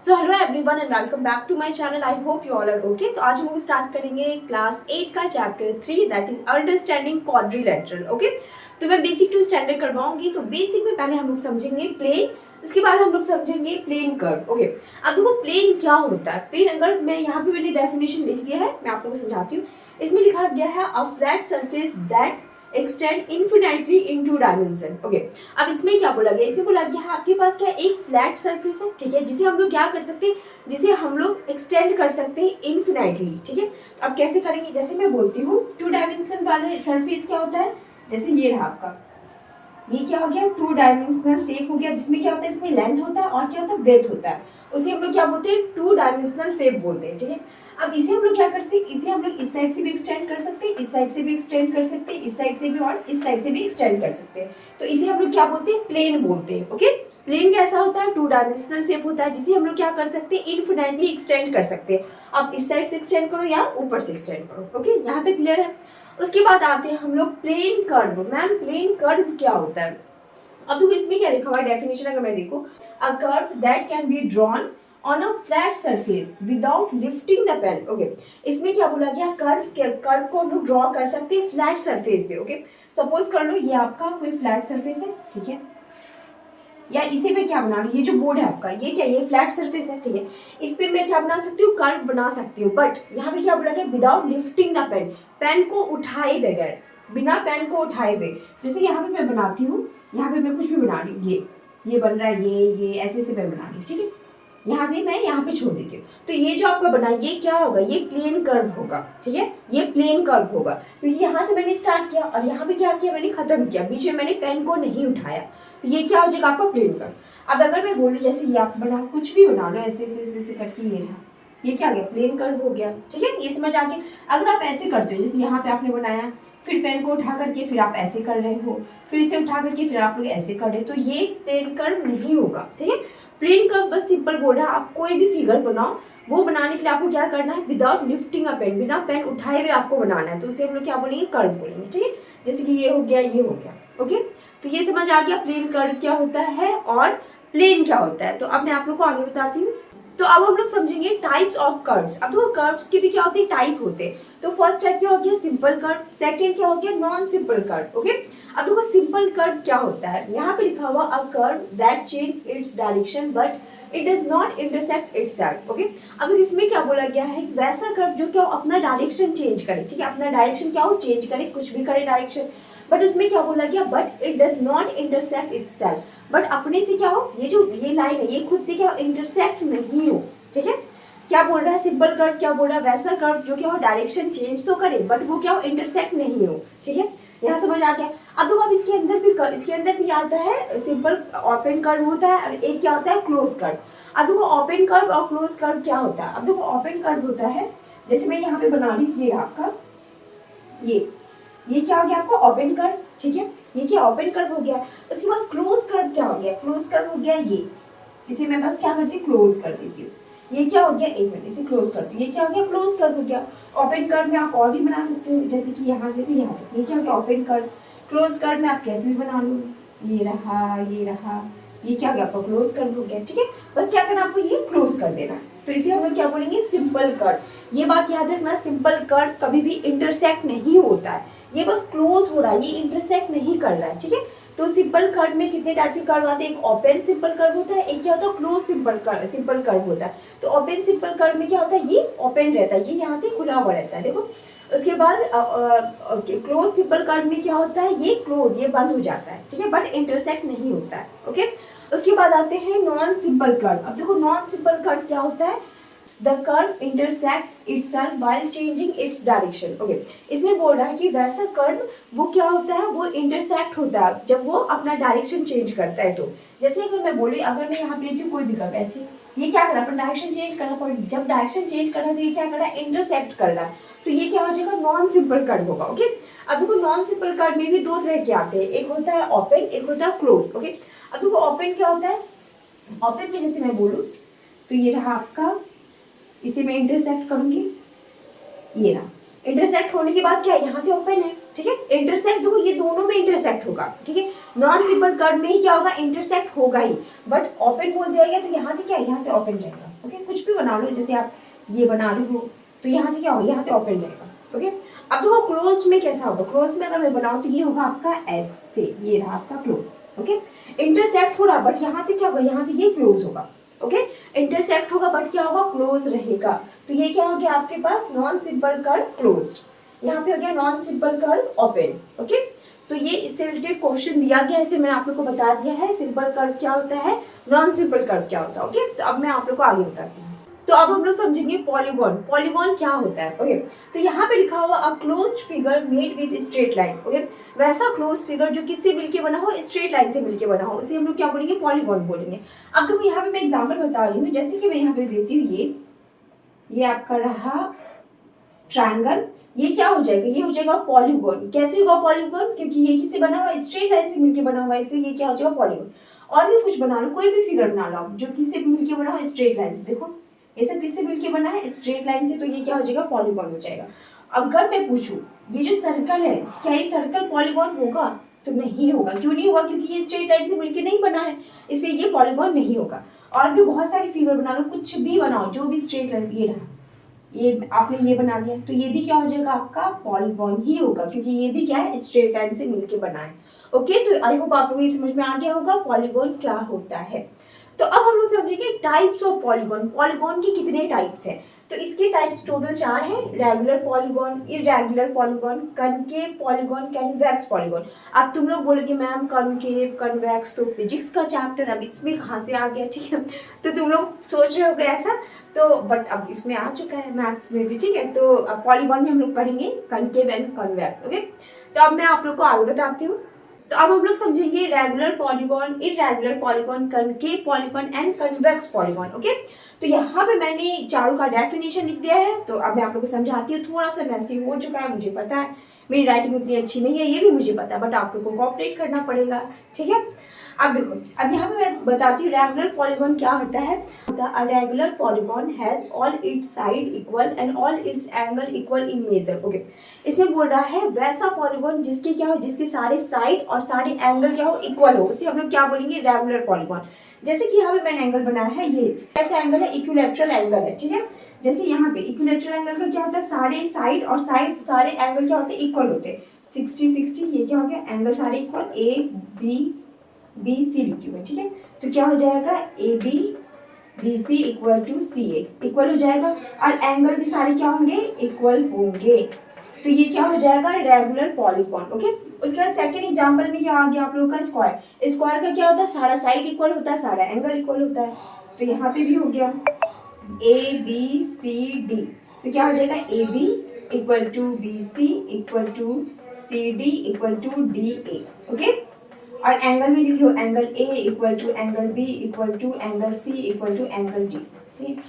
So hello everyone and welcome back to my channel. I hope you all are okay. तो आज हम लोग start करेंगे class 8 का chapter 3 that is understanding quadrilateral. Okay, तो मैं बेसिक टू स्टैंडर्ड करवाऊंगी। तो बेसिक में पहले हम लोग समझेंगे प्लेन, इसके बाद हम लोग समझेंगे प्लेन कर्व। ओके, अब देखो प्लेन क्या होता है। प्लेन अगर मैं यहाँ पे मैंने डेफिनेशन लिख दिया है, मैं आप लोगों को समझाती हूँ। इसमें लिखा गया है a flat surface that extend infinitely in two dimension. Okay, अब इसमें क्या बोला गया, इसमें बोला गया है आपके पास क्या एक फ्लैट सरफेस है, ठीक है, जिसे हम लोग क्या कर सकते हैं, जिसे हम लोग एक्सटेंड कर सकते हैं इनफिनाइटली। ठीक है, अब कैसे करेंगे, जैसे मैं बोलती हूँ टू डायमेंशन वाले सरफेस क्या होता है, जैसे ये रहा आपका, ये क्या हो गया, टू डायमेंशनल शेप हो गया, जिसमें क्या होता है, इसमें लेंथ होता है और क्या होता है, ब्रेथ होता है। उसे हम लोग क्या बोलते हैं, टू डायमेंशनल शेप बोलते हैं। ठीक है, अब इसे हम लोग क्या कर सकते हैं, इसे हम लोग इस साइड से भी एक्सटेंड कर सकते हैं, इस साइड से भी एक्सटेंड कर सकते हैं, इस साइड से भी और इस साइड से भी एक्सटेंड कर सकते हैं। तो इसे हम लोग क्या बोलते हैं, प्लेन बोलते हैं। ओके, प्लेन कैसा होता है, टू डायमेंशनल शेप होता है, जिसे हम लोग क्या कर सकते हैं, इनफिनिटली एक्सटेंड कर सकते हैं। अब इस साइड से एक्सटेंड करो या ऊपर से एक्सटेंड करो। ओके, यहाँ तक क्लियर है। उसके बाद आते हैं हम लोग plane curve. Ma'am plane curve क्या होता है, अब देखो इसमें क्या लिखा हुआ है डेफिनेशन, अगर मैं देखूं, a curve that can be drawn on a flat surface without lifting the pen. Okay, इसमें क्या बोला गया, कर्व को हम लोग ड्रॉ कर सकते हैं फ्लैट सरफेस पे। ओके, सपोज कर लो ये आपका कोई फ्लैट सरफेस है, ठीक है, या इसी पे क्या बना लो, ये जो बोर्ड है आपका, ये क्या, ये फ्लैट सरफेस है, ठीक है, इस पे मैं क्या बना सकती हूँ, कर्व बना सकती हूँ। बट यहाँ पे क्या बोला गया, without lifting the pen, pen को उठाए बगैर, बिना पेन को उठाए हुए। जैसे यहाँ पे मैं बनाती हूँ, यहाँ पे मैं कुछ भी बना रही हूँ, ये बन रहा है, ये ऐसे से मैं बना रही हूँ, ठीक है, यहाँ से मैं यहाँ पे छोड़ देती हूँ। तो ये जो आपका बना, ये क्या होगा, ये प्लेन कर्व होगा। ठीक है, ये प्लेन कर्व होगा, क्योंकि यहाँ से मैंने स्टार्ट किया और यहाँ पे क्या किया, मैंने खत्म किया, बीच में मैंने पेन को नहीं उठाया। तो ये क्या हो जाएगा आपका प्लेन कर्व। अब अगर मैं बोलूँ जैसे ये आप बना, कुछ भी बना लो ऐसे ऐसे ऐसे करके, ये रहा, ये क्या हो गया, प्लेन कर्व हो गया। ठीक है, ये समझ आ गया। अगर आप ऐसे करते हो, जैसे यहाँ पे आपने बनाया, फिर पेन को उठा करके फिर आप ऐसे कर रहे हो, फिर इसे उठा करके फिर आप लोग ऐसे कर रहे हो, तो ये प्लेन कर्व नहीं होगा। ठीक है, प्लेन कर्व बस सिंपल बोर्ड है, आप कोई भी फिगर बनाओ, वो बनाने के लिए आपको क्या करना है, विदाउट लिफ्टिंग अ पेन, बिना पेन उठाए हुए आपको बनाना है, तो उसे हम लोग क्या बोलेंगे, कर्व बोलेंगे। ठीक है, जैसे कि ये हो गया, ये हो गया। ओके, तो ये समझ आ गया प्लेन कर्व क्या होता है और प्लेन क्या होता है। तो अब मैं आप लोग को आगे बताती हूँ। तो अब हम लोग समझेंगे टाइप्स ऑफ कर्व्स। अब देखो कर्व्स के भी क्या होते हैं, टाइप होते हैं। तो फर्स्ट टाइप क्या हो गया, सिंपल कर्व, सेकंड क्या हो गया, नॉन सिंपल कर्व। ओके, अब देखो सिंपल कर्व क्या होता है, यहाँ पे लिखा हुआ अ curve that change its direction but it does not intersect itself. Okay, अगर इसमें क्या बोला गया है, वैसा कर्व जो क्या हो, अपना डायरेक्शन चेंज करे। ठीक है, अपना डायरेक्शन क्या हो, चेंज करे, कुछ भी करे डायरेक्शन, बट उसमें क्या बोला गया, but it does not intersect itself, but अपने से क्या हो, ये जो ये लाइन है, ये खुद से क्या हो, इंटरसेक्ट नहीं हो। ठीक है, क्या बोल रहा है सिंपल कर्व, क्या बोल रहा है, वैसा कर्व जो क्या हो, डायरेक्शन चेंज तो करे बट वो क्या हो, इंटरसेक्ट नहीं हो। ठीक है, यहाँ समझ आ गया। अब तो अब इसके अंदर भी आता है सिंपल ओपन कर्व होता है, और एक क्या होता है, क्लोज कर्व। अब देखो ओपन कर्व और क्लोज कर्व क्या होता है। अब देखो ओपन कर्व होता है, जैसे मैं यहाँ पे बना रही हूँ, ये आपका ये क्या हो गया आपका ओपन कर्व। ठीक है, ये क्या ओपन कर्व हो गया। उसके बाद क्लोज कर्व क्या हो गया, क्लोज कर्व हो गया ये, इसे मैं बस क्या करती हूँ, क्लोज कर देती हूँ। ये क्या हो गया, एक मिनट, इसे क्लोज करती हूँ, ये क्या हो गया, क्लोज कर्व हो गया। ओपन कर्व में आप और भी बना सकते हो, जैसे कि यहाँ से भी यहाँ तक, ये क्या हो गया, ओपन कर्व। क्लोज कर्व में आप कैसे भी बना लो, ये रहा, ये रहा, ये क्या हो गया आपका क्लोज कर्व हो गया। ठीक है, बस क्या करना, आपको ये क्लोज कर देना। तो इसे हम लोग क्या बोलेंगे, सिंपल कर्व। ये बात याद रखना, सिंपल कर्व कभी भी इंटरसेक्ट नहीं होता है, ये बस क्लोज हो रहा है, ये इंटरसेक्ट नहीं कर रहा है। ठीक है, तो सिंपल कर्व में कितने टाइप के कर्व आते हैं, एक ओपन सिंपल कर्व होता है, एक क्या होता है, क्लोज सिंपल कर्व होता है। तो ओपन सिंपल कर्व में क्या होता है, ये ओपन रहता है, ये यहाँ से खुला हुआ रहता है, देखो। उसके बाद क्लोज सिंपल कर्व में क्या होता है, ये क्लोज, ये बंद हो जाता है। ठीक है, बट इंटरसेक्ट नहीं होता है। ओके, उसके बाद आते हैं नॉन सिंपल कर्व। अब देखो नॉन सिंपल कर्व क्या होता है, the curve intersects itself while changing its direction. Okay, इसमें बोल रहा है कि वैसा कर्व वो क्या होता है, वो इंटरसेक्ट होता है जब वो अपना डायरेक्शन चेंज करता है। तो जैसे अगर मैं बोली, अगर मैं यहाँ पे लेती हूँ कोई भी कर्व ऐसे, ये क्या कर रहा है, अपना डायरेक्शन चेंज करना पड़ेगा, जब डायरेक्शन चेंज कर रहा है तो ये क्या कर रहा है, इंटरसेक्ट कर रहा है, तो ये क्या हो जाएगा, नॉन सिंपल कर्व होगा। ओके, अब देखो नॉन सिंपल कर्व में भी दो तरह के आते हैं, एक होता है ओपन, एक होता है क्लोज। ओके, अब देखो ओपन क्या होता है, ओपन में जैसे मैं बोलूँ तो ये रहा आपका, इसे मैं इंटरसेक्ट करूंगी, ये रहा, इंटरसेक्ट होने के बाद क्या है, यहाँ से ओपन है, ठीक है। इंटरसेक्ट देखो ये दोनों में इंटरसेक्ट होगा, ठीक है। नॉन सिंपल कर्व में ही क्या होगा, इंटरसेक्ट होगा ही, बट ओपन बोल दिया गया तो यहाँ से क्या, यहाँ से ओपन रहेगा। ओके, कुछ भी बना लो, जैसे आप ये बना रहे हो तो यहाँ से क्या होगा, यहाँ से ओपन रहेगा। ओके, अब देखो क्लोज में कैसा होगा, क्लोज में अगर मैं बनाऊँ तो ये होगा आपका ऐसे, ये रहा आपका क्लोज। ओके, इंटरसेक्ट हो रहा बट यहाँ से क्या होगा, यहाँ से ये क्लोज होगा। ओके, इंटरसेक्ट होगा बट क्या होगा, क्लोज रहेगा। तो ये क्या हो गया आपके पास, नॉन सिंपल कर्व क्लोज्ड, यहाँ पे हो गया non simple curve open. Okay, तो ये इससे रिलेटेड क्वेश्चन दिया गया है, इसे मैंने आप लोग को बता दिया है सिंपल कर्व क्या होता है, नॉन सिंपल कर्व क्या होता है। ओके, तो अब मैं आप लोग को आगे बताती हूँ। तो अब हम लोग समझेंगे पॉलीगॉन, पॉलीगॉन क्या होता है। ओके, तो यहाँ पे लिखा हुआ a closed figure made with straight line. Okay, वैसा क्लोज फिगर जो किससे मिलके बना हो, स्ट्रेट लाइन से मिलके बना हो, उसे हम लोग क्या बोलेंगे, पॉलीगॉन बोलेंगे। अब देखो यहाँ पे मैं एग्जाम्पल बता रही हूँ, जैसे कि मैं यहाँ पे देती हूँ ये आपका रहा ट्रायंगल, ये क्या हो जाएगा, ये हो जाएगा पॉलीगॉन। कैसे होगा पॉलीगॉन, क्योंकि ये किससे बना हुआ, स्ट्रेट लाइन से मिलके बना हुआ है, इसलिए ये क्या हो जाएगा पॉलीगॉन। और भी कुछ बना लो, कोई भी फिगर बना लो जो किससे मिलके बना हुआ, स्ट्रेट लाइन से। देखो ये सब किससे मिलके बना है, स्ट्रेट लाइन से, तो ये क्या हो जाएगा, पॉलीगॉन हो जाएगा। अगर मैं पूछूं ये जो सर्कल है, क्या ये सर्कल पॉलीगॉन होगा, तो नहीं होगा। क्यों नहीं होगा, क्योंकि ये स्ट्रेट लाइन से मिलके नहीं बना है, इसलिए ये पॉलीगॉन नहीं होगा। और भी बहुत सारी फिगर बना लो, कुछ भी बनाओ जो भी स्ट्रेट लाइन, ये रहा, ये आपने ये बना दिया, तो ये भी क्या हो जाएगा आपका पॉलीगॉन ही होगा, क्योंकि ये भी क्या है, स्ट्रेट लाइन से मिलके बना है। ओके, तो आई होप आप लोगों को ये समझ में आ गया होगा पॉलीगॉन क्या होता है। तो अब हम लोग समझेंगे टाइप्स ऑफ पॉलीगॉन, पॉलीगॉन के कितने टाइप्स हैं। तो इसके टाइप्स टोटल 4 हैं, regular polygon, irregular polygon, concave polygon, convex polygon. अब तुम लोग बोलोगे मैम कनकेव कन्वेक्स तो फिजिक्स का चैप्टर, अब इसमें कहाँ से आ गया, ठीक है। तो तुम लोग सोच रहे होगे ऐसा, तो बट अब इसमें आ चुका है मैथ्स में भी, ठीक है। तो अब पॉलीगॉन में हम लोग पढ़ेंगे कनकेव एंड कन्वेक्स। ओके, तो अब मैं आप लोग को आगे बताती हूँ। तो अब हम लोग समझेंगे regular polygon, irregular polygon, concave polygon and convex polygon. Okay, तो यहाँ पे मैंने चारों का डेफिनेशन लिख दिया है, तो अब मैं आप लोग को समझाती हूँ। थोड़ा सा मैसी हो चुका है, मुझे पता है, मेरी राइटिंग उतनी अच्छी नहीं है, ये भी मुझे पता है, बट आप लोग को कोऑपरेट करना पड़ेगा, ठीक है। अब देखो, अब यहाँ पे मैं बताती हूँ रेगुलर पॉलीगॉन क्या होता है। A regular polygon has all its side equal and all its angle equal in measure. Okay, इसमें बोल रहा है वैसा पॉलीगॉन जिसके क्या हो, जिसके सारे साइड और सारे एंगल क्या हो, इक्वल हो, उसे हम लोग क्या बोलेंगे, रेगुलर पॉलीगॉन। जैसे कि यहाँ पे मैंने एंगल बनाया है, ये ऐसा एंगल है, इक्विलैटरल एंगल है, ठीक है। जैसे यहाँ पे इक्विलैटरल एंगल का क्या होता है, सारे साइड और साइड सारे एंगल क्या होते हैं, इक्वल होते हैं। 60-60 ये क्या हो गया, एंगल सारे इक्वल, A B C लिखी हुई, ठीक है। तो क्या हो जाएगा, AB BC equal to CA equal हो जाएगा, और एंगल भी सारे क्या होंगे, इक्वल होंगे। तो ये क्या हो जाएगा, रेगुलर पॉलीगॉन। ओके, उसके बाद सेकंड एग्जांपल में क्या आ गया आप लोगों का, स्क्वायर। स्क्वायर का क्या होता है, सारा साइड इक्वल होता है, सारा एंगल इक्वल होता है। तो यहाँ पे भी हो गया ABCD, तो क्या हो जाएगा, AB equal to BC equal to CD equal to DA। Okay, और एंगल भी लिख लो, angle A equal to angle B equal to angle C equal to angle D। ठीक,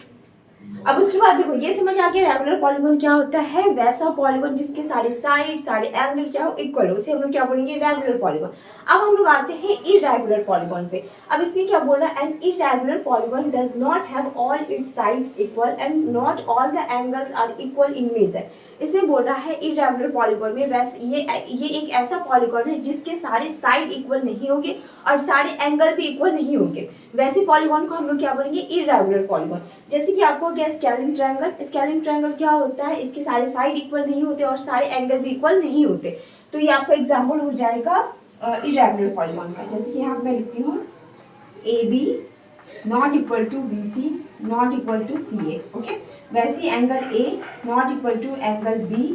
अब उसके बाद देखो ये समझ आ गया रेगुलर पॉलीगॉन क्या होता है, वैसा पॉलीगॉन जिसके सारे साइड सारे एंगल क्या हो, इक्वल हो, उसे हम लोग क्या बोलेंगे, रेगुलर पॉलीगॉन। अब हम लोग आते हैं इरेगुलर पॉलीगॉन पे। अब इसमें क्या बोल रहा है, an irregular polygon does not have all its sides equal and not all the angles are equal in measure. इसमें बोल रहा है इरेगुलर पॉलीगॉन में वैसे ये एक ऐसा पॉलीगॉन है जिसके सारे साइड इक्वल नहीं होंगे और सारे एंगल भी इक्वल नहीं होंगे, वैसे पॉलीगॉन को हम लोग क्या बोलेंगे, इरेगुलर पॉलीगॉन। जैसे कि आपको क्या, स्केलिन ट्रायंगल, स्केलिन ट्रायंगल क्या होता है, इसके सारे साइड इक्वल नहीं होते और सारे एंगल भी इक्वल नहीं होते। तो ये आपका एग्जाम्पल हो जाएगा इरेगुलर पॉलीगॉन का। जैसे कि यहाँ मैं लिखती हूँ AB not equal to BC not equal to CA। Okay, वैसे angle A not equal to angle B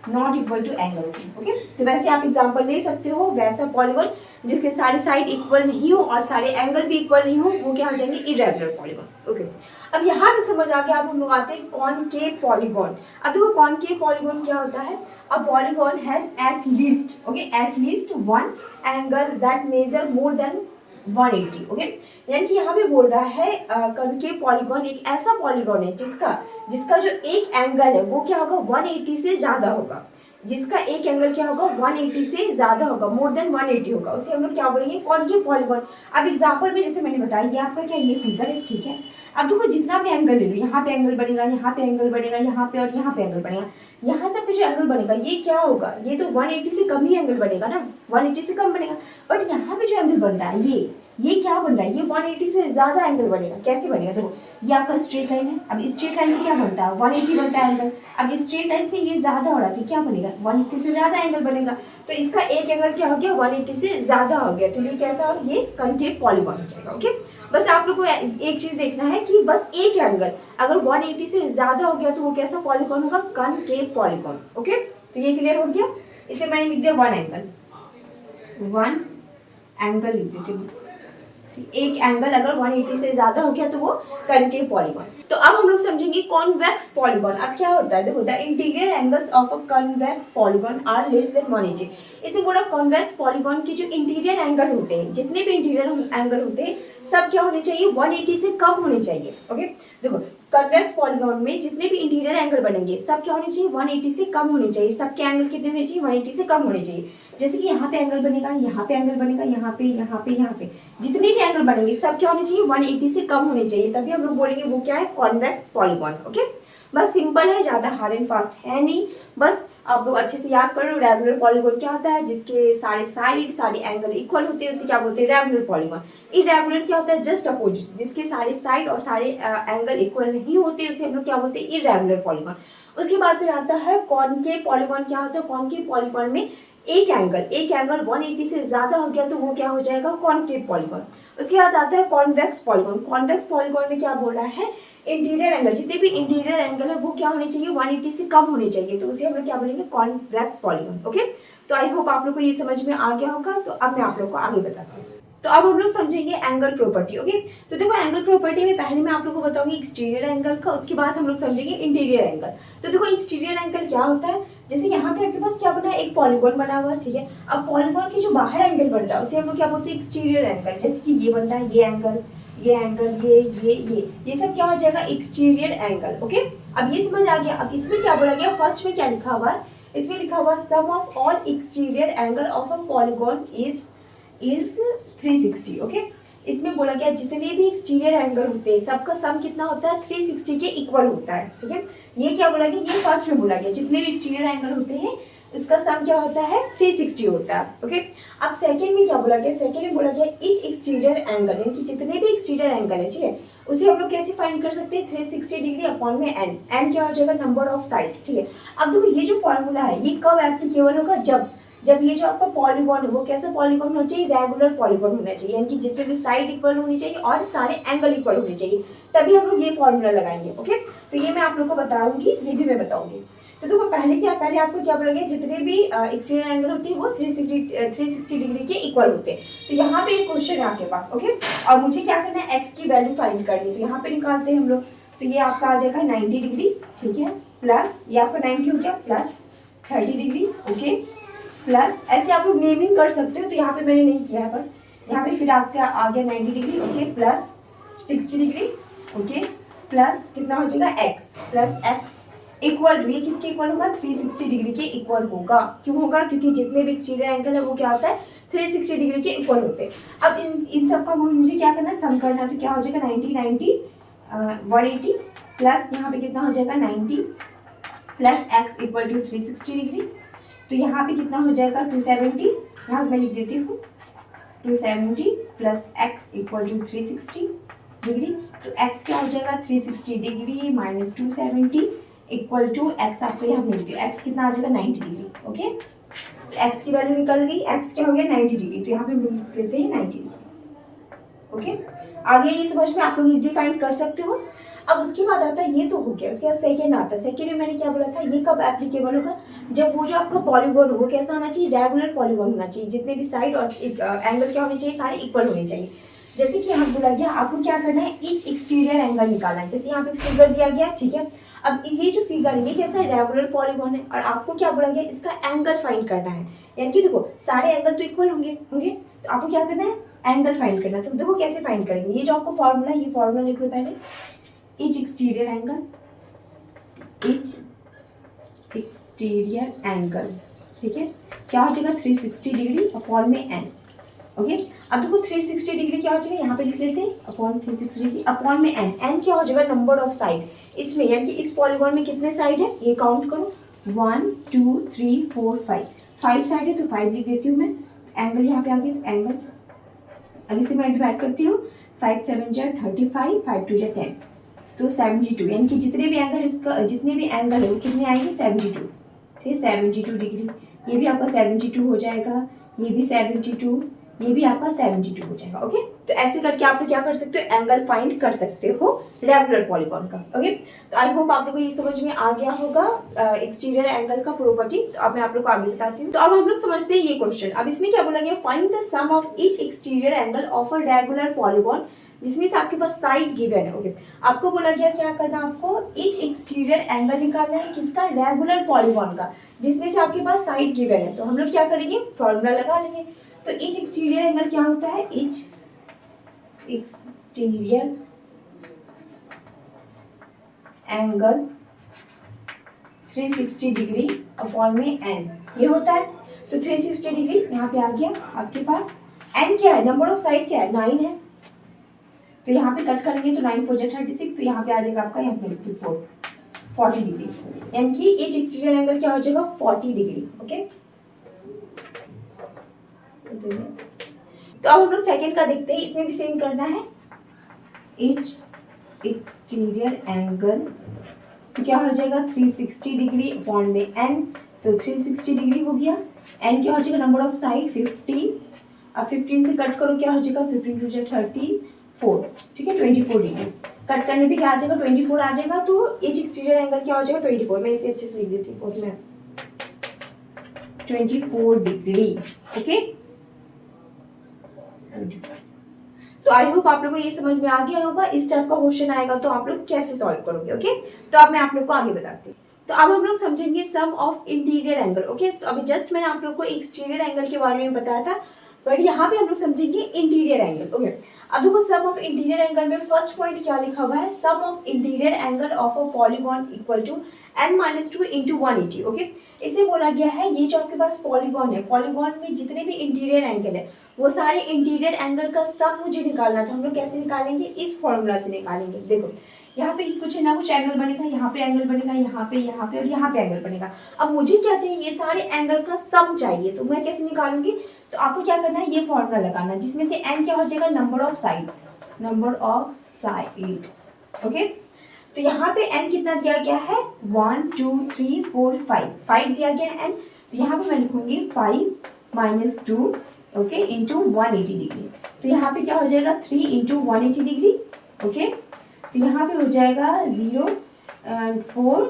not equal to angle C। Okay, तो वैसे आप एग्जांपल ले सकते हो, वैसा पॉलीगॉन जिसके सारे साइड इक्वल नहीं हो और सारे एंगल भी इक्वल नहीं हो, वो क्या हो जाएंगे, इरेगुलर पॉलीगॉन। ओके, अब यहाँ तक समझ आ गया। अब हम लोग आते हैं कॉनकेव पॉलीगॉन। अब देखो कॉनकेव पॉलीगॉन क्या होता है, a polygon has at least, okay, at least one angle that measure more than 180। Okay, यानी कि यहाँ पे बोल रहा है कॉनकेव पॉलीगॉन एक ऐसा पॉलीगॉन है जिसका जो एक एंगल है वो क्या होगा, 180 से ज्यादा होगा। जिसका एक एंगल क्या होगा 180 से ज्यादा होगा, मोर देन 180 होगा, उसे हम लोग क्या बोलेंगे कॉनकेव पॉलीगॉन। अब एग्जांपल में जैसे मैंने बताया ये आपका क्या ये फिगर है, ठीक है। अब देखो जितना भी एंगल ले लो, यहाँ पे एंगल बनेगा, यहाँ पे एंगल बनेगा, यहाँ पे और यहाँ पे एंगल बनेगा, यहाँ से पे जो एंगल बनेगा ये क्या होगा, ये तो 180 से कम ही एंगल बनेगा ना, 180 से कम बनेगा। बट यहाँ पे जो एंगल बन रहा है ये क्या बन रहा है, ये 180 से ज्यादा एंगल बनेगा। कैसे बनेगा, देखो ये आपका स्ट्रेट लाइन है, अब स्ट्रेट लाइन में क्या बनता है 180 बनता है एंगल। अब स्ट्रेट लाइन से ये ज्यादा हो रहा है तो क्या बनेगा 180 से ज्यादा एंगल बनेगा। तो इसका एक एंगल क्या हो गया 180 से ज्यादा हो गया, तो ये कैसा हो, ये कॉनकेव पॉलीगॉन हो जाएगा। ओके, बस आप लोग को एक चीज देखना है कि बस एक एंगल अगर 180 से ज्यादा हो गया तो वो कैसा पॉलीगॉन होगा, कॉनकेव पॉलीगॉन। ओके, तो ये क्लियर हो गया। इसे मैंने लिख दिया वन एंगल लिख देती हूँ। एक एंगल अगर 180 से ज्यादा हो गया तो वो कॉनकेव पॉलीगॉन। तो अब हम लोग समझेंगे कॉन्वेक्स पॉलीगॉन। अब क्या होता है, देखो the interior angles of a convex polygon are less than 180। इसे बोला कॉन्वेक्स पॉलीगॉन के जो इंटीरियर एंगल होते हैं, जितने भी इंटीरियर एंगल होते हैं सब क्या होने चाहिए 180 से कम होने चाहिए। ओके, देखो कॉन्वेक्स पॉलीगॉन में जितने भी इंटीरियर एंगल बनेंगे सब क्या होने चाहिए 180 से कम होने चाहिए। सबके एंगल कितने होने चाहिए 180 से कम होने चाहिए। जैसे कि यहाँ पे एंगल बनेगा, यहाँ पे एंगल बनेगा, यहाँ पे यहाँ पे यहाँ पे जितने भी एंगल बनेंगे सब क्या होने चाहिए 180 से कम होने चाहिए, तभी हम लोग बोलेंगे वो क्या है कॉन्वेक्स पॉलीगॉन। ओके, बस सिंपल है, ज्यादा हार्ड एंड फास्ट है नहीं। बस आप लोग अच्छे से याद कर लो रेगुलर पॉलीगॉन क्या होता है, जिसके सारे साइड सारे एंगल इक्वल होते हैं उसे क्या बोलते हैं रेगुलर पॉलीगॉन। इरेगुलर क्या होता है जस्ट अपोजिट, जिसके सारे साइड और सारे एंगल इक्वल नहीं होते उसे हम लोग क्या बोलते हैं इरेगुलर पॉलीगॉन। उसके बाद फिर आता है कॉनकेव पॉलीगॉन। क्या होता है कॉनकेव पॉलीगॉन में एक एंगल 180 से ज्यादा हो गया तो वो क्या हो जाएगा कॉनकेव पॉलीगॉन। उसके बाद आता है कॉन्वेक्स पॉलीगॉन। कॉन्वेक्स पॉलीगॉन में क्या बोल रहा है इंटीरियर एंगल, जितने भी इंटीरियर एंगल है वो क्या होने चाहिए 180 से कम होने चाहिए, तो उसे हम लोग क्या बोलेंगे कॉन्वेक्स पॉलीगॉन। ओके, तो आई होप आप लोग को ये समझ में आ गया होगा। तो अब मैं आप लोग को आगे बताती हूँ। तो अब हम लोग समझेंगे एंगल प्रॉपर्टी। ओके, तो देखो एंगल प्रॉपर्टी में पहले मैं आप लोग को बताऊंगी एक्सटीरियर एंगल का, उसके बाद हम लोग समझेंगे इंटीरियर एंगल। तो देखो एक्सटीरियर एंगल क्या होता है, जैसे यहाँ पे आपके पास क्या बना है एक पॉलीगॉन बना हुआ है, ठीक है। अब पॉलीगॉन के जो बाहर एंगल बन रहा है उसे हम लोग क्या बोलते हैं एक्सटीरियर एंगल। जैसे कि ये बन रहा है ये एंगल, ये सब क्या हो जाएगा एक्सटीरियर एंगल। ओके, अब ये समझ आ गया। अब इसमें क्या बोला गया, फर्स्ट में क्या लिखा हुआ है, इसमें लिखा हुआ sum of all exterior angle of a polygon is 360। Okay, इसमें बोला गया जितने भी एक्सटीरियर एंगल होते हैं सबका सम कितना होता है 360 के इक्वल होता है। ठीक है, ये क्या बोला गया, ये फर्स्ट में बोला गया जितने भी एक्सटीरियर एंगल होते हैं उसका सम क्या होता है 360 होता है। ओके, अब सेकंड में क्या बोला गया, सेकंड में बोला गया ईच एक्सटीरियर एंगल, यानी कि जितने भी एक्सटीरियर एंगल है, ठीक है, उसे हम लोग कैसे फाइंड कर सकते हैं 360 डिग्री अपॉन में एन क्या हो जाएगा नंबर ऑफ साइड। ठीक है, अब देखो ये जो फॉर्मूला है ये कब एप्लीकेबल होगा, जब ये जो आपका पॉलीगॉन है वो कैसा पॉलीगॉन होना चाहिए रेगुलर पॉलीगॉन होना चाहिए, यानी कि जितने भी साइड इक्वल होनी चाहिए और सारे एंगल इक्वल होने चाहिए, तभी हम लोग ये फॉर्मूला लगाएंगे। ओके, तो ये मैं आप लोग को बताऊंगी, ये भी मैं बताऊंगी। तो देखो पहले आपको क्या बोला गया जितने भी एक्सटीरियर एंगल होते हैं वो 360 डिग्री के इक्वल होते हैं। तो यहाँ पे एक क्वेश्चन है आपके पास। ओके, और मुझे क्या करना है एक्स की वैल्यू फाइंड करनी है, तो यहाँ पे निकालते हैं हम लोग। तो ये आपका आ जाएगा 90 डिग्री, ठीक है, प्लस ये आपका 90 हो गया प्लस 30 डिग्री। ओके, प्लस ऐसे आप लोग नेमिंग कर सकते हो, तो यहाँ पे मैंने नहीं किया है, पर यहाँ पे फिर आपका आ गया 90 degree. Okay, plus 60 degree. Okay, plus कितना हो जाएगा x, plus x equal to ये किसके इक्वल होगा 360 डिग्री के इक्वल होगा। क्यों होगा, क्योंकि जितने भी एक्सटीरियर एंगल है वो क्या होता है 360 डिग्री के इक्वल होते हैं। अब इन सब का मुझे क्या करना है सम करना है, तो क्या हो जाएगा 90 180 प्लस यहाँ पे कितना हो जाएगा 90 plus x equal to 360 degree. तो यहाँ पे कितना हो जाएगा 270, यहाँ मैं लिख देती हूँ 270 plus x equal to 360 degree. तो एक्स क्या हो जाएगा 360 degree minus 270 equal to x आपको यहाँ मिल गया, एक्स कितना आ जाएगा 90 डिग्री। ओके, तो एक्स की वैल्यू निकल गई, एक्स क्या हो गया 90 डिग्री, तो यहाँ पे लिख देते हैं 90 डिग्री। ओके, आगे ये समझ में आप लोग इजीली फाइंड कर सकते हो। अब उसके बाद आता है ये तो हो गया, उसके बाद सेकेंड आता है। सेकेंड में मैंने क्या बोला था ये कब एप्लीकेबल होगा, जब वो जो आपका पॉलीगॉन हो वो कैसा होना चाहिए रेगुलर पॉलीगॉन होना चाहिए, जितने भी साइड और एंगल क्या होने चाहिए सारे इक्वल होने चाहिए। जैसे कि यहाँ बोला गया आपको क्या करना है ईच एक्सटीरियर एंगल निकालना है, जैसे यहाँ पे फिगर दिया गया, ठीक है। अब ये जो फिगर है ये कैसा है रेगुलर पॉलीगॉन है, और आपको क्या बोला गया इसका एंगल फाइंड करना है, यानी कि देखो सारे एंगल तो इक्वल होंगे, तो आपको क्या करना है एंगल फाइंड करना है। तो देखो कैसे फाइंड करेंगे, ये जो आपको फॉर्मूला है ये फॉर्मूला लिख लो पहले, each exterior angle, each exterior angle, ठीक है, क्या हो जाएगा 360 डिग्री अपॉन में एन। ओके, अब देखो 360 डिग्री क्या हो जाएगा, यहाँ पे लिख लेते हैं अपॉन 360 डिग्री अपॉन में एन। एन क्या हो जाएगा, नंबर ऑफ साइड इसमें, यानी कि इस पॉलीगॉन में कितने साइड है ये काउंट करो, 1 2 3 4 5, 5 साइड है तो 5 लिख देती हूँ मैं। एंगल यहाँ पे आ गया एंगल, अब इसे मैं डिवाइड करती हूँ, 5 7 जा 35, 5 2 जा 10, तो 72, यानी कि जितने भी एंगल इसका, जितने भी एंगल है वो कितने आएंगे 72, ठीक है 72 डिग्री। ये भी आपका 72 हो जाएगा, ये भी 72, ये भी आपका 72 हो जाएगा। ओके, तो ऐसे करके आप क्या कर सकते हो, एंगल फाइंड कर सकते हो रेगुलर पॉलीगॉन का। ओके, तो आई होप आप लोगों को ये समझ में आ गया होगा एक्सटीरियर एंगल का प्रॉपर्टी। तो अब मैं आप लोग को आगे बताती हूँ। तो अब हम लोग समझते हैं ये क्वेश्चन। अब इसमें क्या बोला गया, find the sum of each exterior angle of a regular polygon, जिसमें से आपके पास साइड गिवन है। ओके, आपको बोला गया क्या करना, आपको ईच एक्सटीरियर एंगल निकालना है, किसका, रेगुलर पॉलीगॉन का, जिसमें से आपके पास साइड गिवन है। तो हम लोग क्या करेंगे, फॉर्मूला लगा लेंगे। तो ईच एक्सटीरियर एंगल क्या होता है, each exterior angle 360 degree upon में एन, ये होता है। तो 360 डिग्री यहाँ पे आ गया आपके पास, एन क्या है, नंबर ऑफ साइड क्या है 9 है, तो यहाँ पे कट करेंगे तो 9 4 जा 36, तो यहाँ पे आ जाएगा आपका, यहाँ पे लिखती 40 डिग्री, यानी कि ईच एक्सटीरियर एंगल क्या हो जाएगा 40 डिग्री। ओके, तो अब हम लोग सेकंड का देखते हैं, इसमें भी सेम करना है, ईच एक्सटीरियर एंगल, तो क्या हो जाएगा 360 डिग्री अपॉन में एन, तो 360 डिग्री हो गया, एन क्या हो जाएगा नंबर ऑफ साइड 15, अब 15 से कट करो क्या हो जाएगा, 15 2 34, ठीक है 24 डिग्री, कट करने पे क्या आ जाएगा 24 आ जाएगा, तो ईच एक्सटीरियर एंगल क्या हो जाएगा 24, मैं इसे अच्छे से लिख देती हूँ उसमें 24 डिग्री। ओके, तो आई होप आप लोगों को ये समझ में आ गया होगा। इस टाइप का क्वेश्चन आएगा तो आप लोग कैसे सॉल्व करोगे। ओके, तो अब मैं आप लोग को आगे बताती हूँ। तो अब हम लोग समझेंगे सम ऑफ इंटीरियर एंगल। ओके, तो अभी जस्ट मैंने आप लोग को एक्सटीरियर एंगल के बारे में बताया था, बट यहाँ पे हम लोग समझेंगे इंटीरियर एंगल। ओके, अब देखो सम ऑफ इंटीरियर एंगल में फर्स्ट पॉइंट क्या लिखा हुआ है, sum of interior angle of a polygon equal to n-2 into 180। Okay, इसे बोला गया है, ये जो आपके पास पॉलीगॉन है, पॉलीगॉन में जितने भी इंटीरियर एंगल है वो सारे इंटीरियर एंगल का सम मुझे निकालना था। हम लोग कैसे निकालेंगे, इस फॉर्मूला से निकालेंगे। देखो यहाँ पे कुछ है ना, कुछ एंगल बनेगा, यहाँ पे एंगल बनेगा, यहाँ पे और यहाँ पे एंगल बनेगा। अब मुझे क्या चाहिए, ये सारे एंगल का सम चाहिए, तो मैं कैसे निकालूंगी, तो आपको क्या करना है, ये फॉर्मूला लगाना, जिसमें से एन क्या हो जाएगा number of side, number of side. Okay, तो यहाँ पे एन कितना दिया गया है 1 2 3 4 5 दिया गया है एन, तो यहाँ पे मैं लिखूंगी 5 - 2 ओके इंटू 180 डिग्री, तो यहाँ पे क्या हो जाएगा 3 इंटू 180 डिग्री। ओके, तो यहाँ पे हो जाएगा 0 4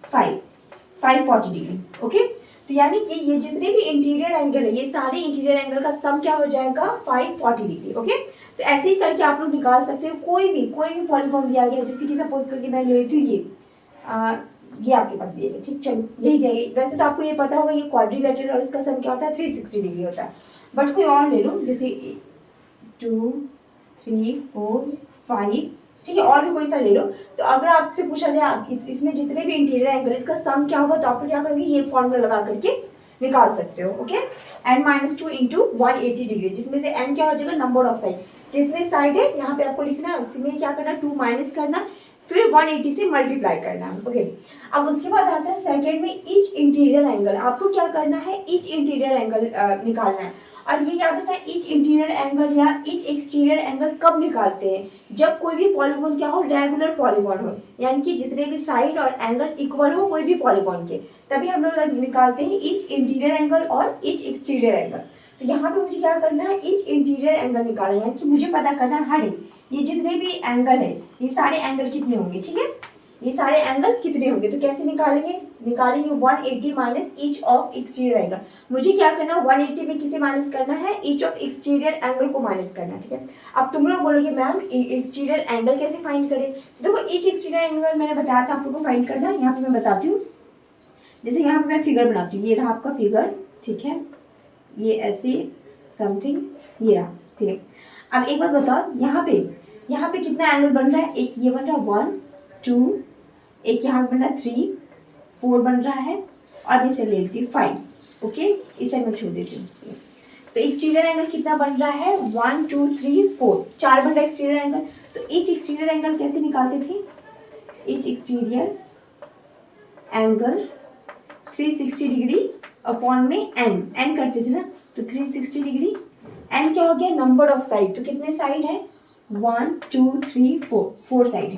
540 डिग्री। ओके, तो यानी कि ये जितने भी इंटीरियर एंगल है, ये सारे इंटीरियर एंगल का सम क्या हो जाएगा 540 डिग्री। ओके, तो ऐसे ही करके आप लोग निकाल सकते हो, कोई भी पॉलीगॉन दिया गया, जैसे कि सपोज करके मैं ले लेती हूँ ये आपके पास दिए गए, ठीक, चलो यही दिया। वैसे तो आपको ये पता होगा ये क्वाड्रिलेटरल और इसका सम क्या होता है 360 डिग्री होता है, बट कोई और ले लो, जैसे 2 3 4 5, ठीक है, और भी कोई सा ले लो। तो अगर आपसे पूछा जाए इसमें जितने भी इंटीरियर एंगल इसका सम क्या होगा, तो आप लोग क्या करोगे, ये फॉर्मूला लगा करके निकाल सकते हो। ओके, n-2 इंटू 180 डिग्री, जिसमें से n क्या हो जाएगा नंबर ऑफ साइड, जितने साइड है यहाँ पे आपको लिखना है, उसमें क्या करना 2 माइनस करना, फिर 180 से मल्टीप्लाई करना है। ओके, अब उसके बाद आता है सेकंड में ईच इंटीरियर एंगल, आपको क्या करना है ईच इंटीरियर एंगल निकालना है। और ये याद रखना, ईच इंटीरियर एंगल या ईच एक्सटीरियर एंगल कब निकालते हैं, जब कोई भी पॉलीगॉन क्या हो, रेगुलर पॉलीगॉन हो, यानी कि जितने भी साइड और एंगल इक्वल हो कोई भी पॉलीगॉन के, तभी हम लोग निकालते हैं ईच इंटीरियर एंगल और ईच एक्सटीरियर एंगल। तो यहाँ पे मुझे क्या करना है, ईच इंटीरियर एंगल निकालना है, यानी कि मुझे पता करना है हर एक, ये जितने भी एंगल है ये सारे एंगल कितने होंगे, ठीक है, ये सारे एंगल कितने होंगे। तो कैसे निकालेंगे 180 minus each of exterior angle, मुझे क्या करना है 180 में किसे माइनस करना है, ईच ऑफ एक्सटीरियर एंगल को माइनस करना है, ठीक है। अब तुम लोग बोलोगे मैम एक्सटीरियर एंगल कैसे फाइंड करें, तो देखो ईच एक्सटीरियर एंगल मैंने बताया था आप लोग को फाइंड करना, यहाँ पे मैं बताती हूँ। जैसे यहाँ पे मैं फिगर बनाती हूँ, ये रहा आपका फिगर, ठीक है, ये ऐसे समथिंग ये रहा, ठीक है। अब एक बात बताओ, यहाँ पे कितना एंगल बन रहा है, एक ये बन रहा है 1 2, एक यहाँ बन रहा है 3 4 बन रहा है, और इसे ले लेती हूँ 5। ओके, इसे मैं छोड़ देती हूँ। तो एक्सटीरियर एंगल कितना बन रहा है 1 2 3 4, 4 बन रहा है एक्सटीरियर एंगल। तो ईच एक्सटीरियर एंगल कैसे निकालते थे, each exterior angle 360 degree upon में एन करते थे ना, तो 360 डिग्री, एन क्या हो गया नंबर ऑफ साइड, तो कितने साइड है 1 2 3 4, 4 साइड है।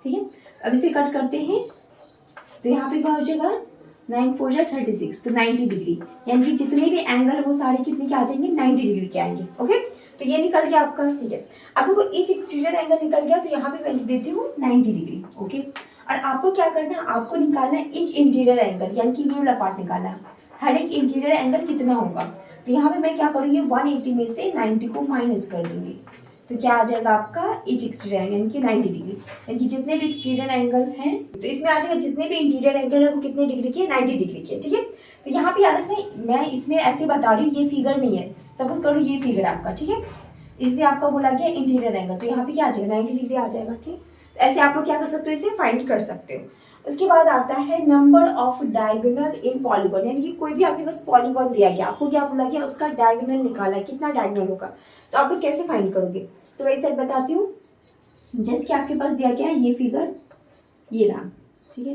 ठीक है, अब इसे कट करते हैं तो यहाँ पे क्या हो जाएगा 9 4 जा 36, तो 90 डिग्री, यानी कि जितने भी एंगल है वो सारे कितने के आ जाएंगे 90 डिग्री के आएंगे। ओके, तो ये निकल गया आपका। ठीक है, अब देखो ईच एक्सटीरियर एंगल निकल गया, तो यहाँ पे मैं लिख देती हूँ 90 डिग्री। ओके, और आपको क्या करना है, आपको निकालना है ईच इंटीरियर एंगल, यानी कि ये वाला पार्ट निकालना है, हर एक इंटीरियर एंगल कितना होगा। तो यहाँ पे मैं क्या करूँगी 180 में से 90 को माइनस कर दूंगी, तो क्या आ जाएगा आपका ईच एक्सटीरियर एंगल यानी कि 90 डिग्री, यानी कि जितने भी एक्सटीरियर एंगल हैं तो इसमें आ जाएगा जितने भी इंटीरियर एंगल है वो कितने डिग्री के 90 डिग्री के। ठीक है, तो यहाँ पे याद रखना मैं इसमें ऐसे बता रही हूँ, ये फिगर नहीं है, सपोज करो ये फिगर आपका। ठीक है, इसलिए आपका बोला गया इंटीरियर एंगल, तो यहाँ पे क्या आ जाएगा 90 डिग्री आ जाएगा। ठीक, तो ऐसे आप लोग क्या कर सकते हो, इसे फाइंड कर सकते हो। उसके बाद आता है number of diagonal in polygon, यानी कि कोई भी आपके पास पॉलीगॉन दिया गया, आपको क्या बोला गया उसका डायगोनल निकाला है, कितना डायगोनल होगा, तो आप लोग कैसे फाइंड करोगे। तो वही सेट बताती हूँ, जैसे कि आपके पास दिया गया है ये फिगर, ये रहा। ठीक है,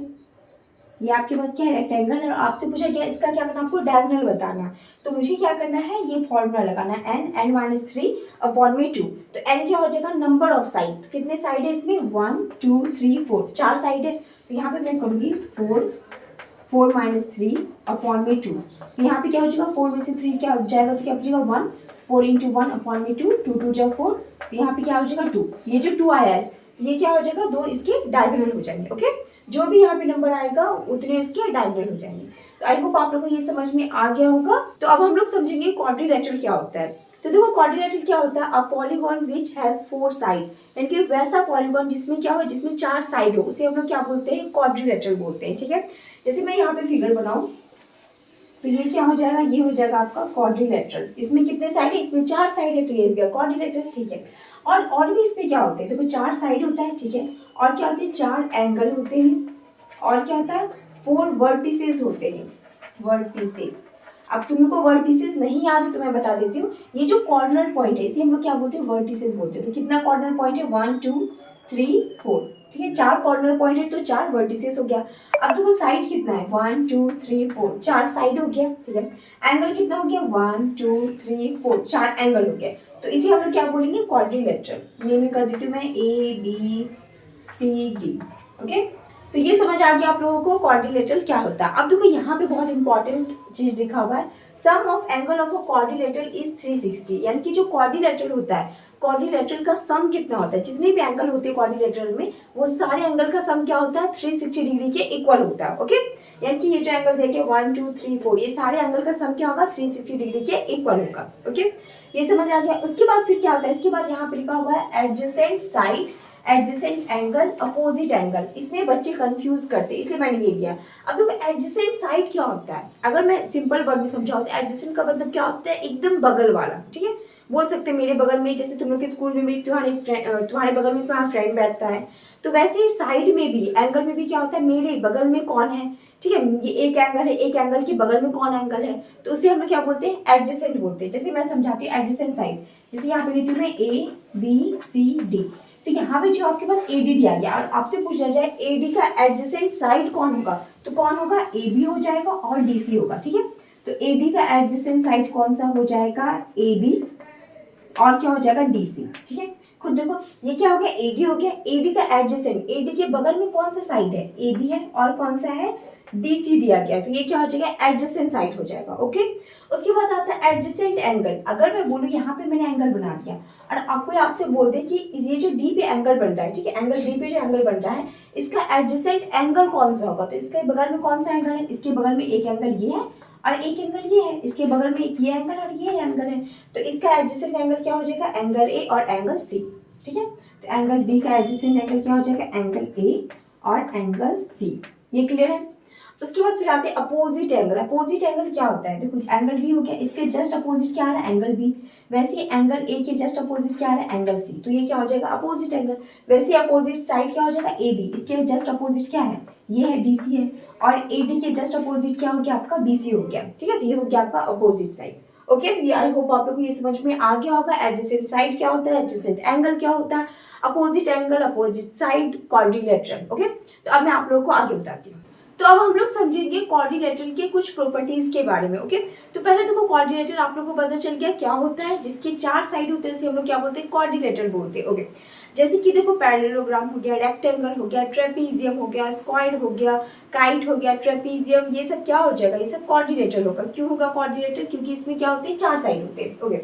ये आपके पास क्या है रेक्टेंगल, और आपसे पूछा गया इसका क्या करना, आपको डायगोनल बताना, तो मुझे क्या करना है ये फॉर्मूला लगाना है n माइनस 3 अपॉन में 2। तो n क्या हो जाएगा नंबर ऑफ साइड, तो कितने साइड है इसमें 1 2 3 4, 4 साइड है, तो यहाँ पे मैं करूँगी 4 माइनस 3 अपॉन में 2, तो यहाँ पे क्या हो जाएगा 4 में से 3 क्या हो जाएगा, तो क्या हो जाएगा 1, 4 इंटू 1 अपॉन में 2, 2 2 जा 4, तो यहाँ पे क्या हो जाएगा 2, ये जो 2 आया है ये क्या हो जाएगा 2 इसके डायगोनल हो जाएंगे। ओके, जो भी यहाँ पे नंबर आएगा उतने उसके डायगोनल हो जाएंगे। तो आई होप आप लोगों को ये समझ में आ गया होगा। तो अब हम लोग समझेंगे क्वाड्रिलेटरल क्या होता है। तो देखो क्वाड्रिलेटरल क्या होता है, a polygon which has 4 side, यानी कि वैसा पॉलीगॉन जिसमें क्या हो, जिसमें 4 साइड हो, उसे हम लोग क्या बोलते हैं क्वाड्रिलेटरल बोलते हैं। ठीक है, जैसे मैं यहाँ पे फिगर बनाऊं तो ये क्या हो जाएगा, ये हो जाएगा आपका क्वाड्रिलेटरल, इसमें कितने साइड है, इसमें 4 साइड है, तो ये हो गया क्वाड्रिलेटरल। ठीक है, और भी इसमें क्या होते हैं, देखो 4 साइड होता है। ठीक है, और क्या होते हैं 4 एंगल होते हैं, और क्या होता है 4 वर्टिसेस होते हैं, वर्टिसेस। अब तुमको वर्टिसेस नहीं याद है तो मैं बता देती हूँ, ये जो कॉर्नर पॉइंट है इसे हम लोग क्या बोलते हैं वर्टिसेस बोलते हैं। तो कितना कॉर्नर पॉइंट है 1 2 3 4, ठीक है 4 कॉर्नर पॉइंट है तो 4 वर्टिसेस हो गया। अब देखो साइड कितना है 1 2 3 4, 4 साइड हो गया। ठीक है, एंगल कितना हो गया 1 2 3 4, 4 एंगल हो गया, तो इसे हम लोग क्या बोलेंगे क्वाड्रिलेटरल। नेम कर देती हूँ मैं ABCD। ओके, तो ये समझ आ गया आप लोगों को क्वाड्रिलेटरल क्या होता है। अब देखो यहाँ पे बहुत इंपॉर्टेंट चीज लिखा हुआ है, sum of angle of a quadrilateral is 360, यानी कि जो क्वाड्रिलेटरल होता है क्वाड्रिलेटरल का सम कितना होता है, जितने भी एंगल होते हैं क्वाड्रिलेटरल में वो सारे एंगल का सम क्या होता है 360 डिग्री के इक्वल होता है। ओके, यानी कि ये जो एंगल देखे 1 2 3 4 ये सारे एंगल का सम क्या होगा 360 डिग्री के इक्वल होगा। ओके, ये समझ आ गया। उसके बाद फिर क्या होता है, इसके बाद यहाँ पे लिखा हुआ है adjacent side, adjacent angle, opposite angle, इसमें बच्चे कंफ्यूज करते हैं इसलिए मैंने ये लिया। अब देखो एडजेसेंट साइड क्या होता है, अगर मैं सिंपल वर्ड में समझाऊं तो एडजेसेंट का मतलब क्या होता है एकदम बगल वाला। ठीक है, बोल सकते हैं मेरे बगल में, जैसे तुम लोग के स्कूल में भी तुम्हारे बगल में तुम्हारा फ्रेंड बैठता है, तो वैसे ही साइड में भी एंगल में भी क्या होता है मेरे बगल में कौन है। ठीक है, ये एक एंगल है, एक एंगल के बगल में कौन एंगल है, तो उसे हम लोग क्या बोलते हैं एडजेसेंट बोलते हैं। जैसे मैं समझाती हूँ एडजेसेंट साइड, जैसे यहाँ पे लेती हूँ मैं ABCD, तो यहाँ पे जो आपके पास AD दिया गया और आपसे पूछा जाए AD का एडजेसेंट साइड कौन होगा, तो कौन होगा AB हो जाएगा और DC होगा। ठीक है, तो AD का एडजेसेंट साइड कौन सा हो जाएगा AB और क्या हो जाएगा DC। ठीक है, खुद देखो ये क्या हो गया AD हो गया, AD का एडजेसेंट, AD के बगल में कौन सा साइड है AB है और कौन सा है DC दिया गया, तो ये क्या हो जाएगा एडजेसेंट साइड हो जाएगा। ओके, उसके बाद आता है एडजेसेंट एंगल। अगर मैं बोलूँ यहाँ पे मैंने एंगल बना दिया और आपको आपसे बोल दे कि ये जो D पे एंगल बन रहा है, ठीक है एंगल D पे जो एंगल बन रहा है इसका एडजेसेंट एंगल कौन सा होगा, तो इसके बगल में कौन सा एंगल है, इसके बगल में एक एंगल ये है और एक एंगल ये है, इसके बगल में एक ये एंगल और ये एंगल है, तो इसका एडजेसेंट एंगल क्या हो जाएगा एंगल A और एंगल C। ठीक है, तो एंगल D का एडजेसेंट एंगल क्या हो जाएगा एंगल A और एंगल C। ये क्लियर है। उसके बाद फिर आते हैं अपोजिट एंगल। अपोजिट एंगल क्या होता है, देखो एंगल डी हो गया, इसके जस्ट अपोजिट क्या आ रहा है, एंगल बी। वैसे एंगल ए के जस्ट अपोजिट क्या आ रहा है, एंगल सी, तो ये क्या हो जाएगा, अपोजिट एंगल। वैसे अपोजिट साइड क्या हो जाएगा, ए बी, इसके जस्ट अपोजिट क्या है, ये है डी सी है, और ए डी के जस्ट अपोजिट क्या हो गया, आपका बी सी हो गया, ठीक है। तो ये हो गया आपका अपोजिट साइड। ओके, ये आई होप आप लोग को ये समझ में आ गया होगा। एडजेसेंट साइड क्या होता है, एडजेसेंट एंगल क्या होता है, opposite angle, opposite side, quadrilateral. Okay, तो अब मैं आप लोगों को आगे बताती हूँ। तो अब हम लोग समझेंगे क्वाड्रिलेटरल के कुछ प्रॉपर्टीज के बारे में। ओके, तो पहले देखो क्वाड्रिलेटरल आप लोगों को पता चल गया क्या होता है, जिसके 4 साइड होते हैं उसे हम लोग क्या बोलते हैं, क्वाड्रिलेटरल बोलते हैं। ओके, जैसे कि देखो पैरेललोग्राम हो गया, रेक्टेंगल हो गया, ट्रेपीजियम हो गया, स्क्वायड हो गया, काइट हो गया, ट्रेपीजियम, ये सब क्या हो जाएगा, ये सब क्वाड्रिलेटरल होगा। क्यों होगा क्वाड्रिलेटरल, क्योंकि इसमें क्या होते हैं, 4 साइड होते हैं। ओके,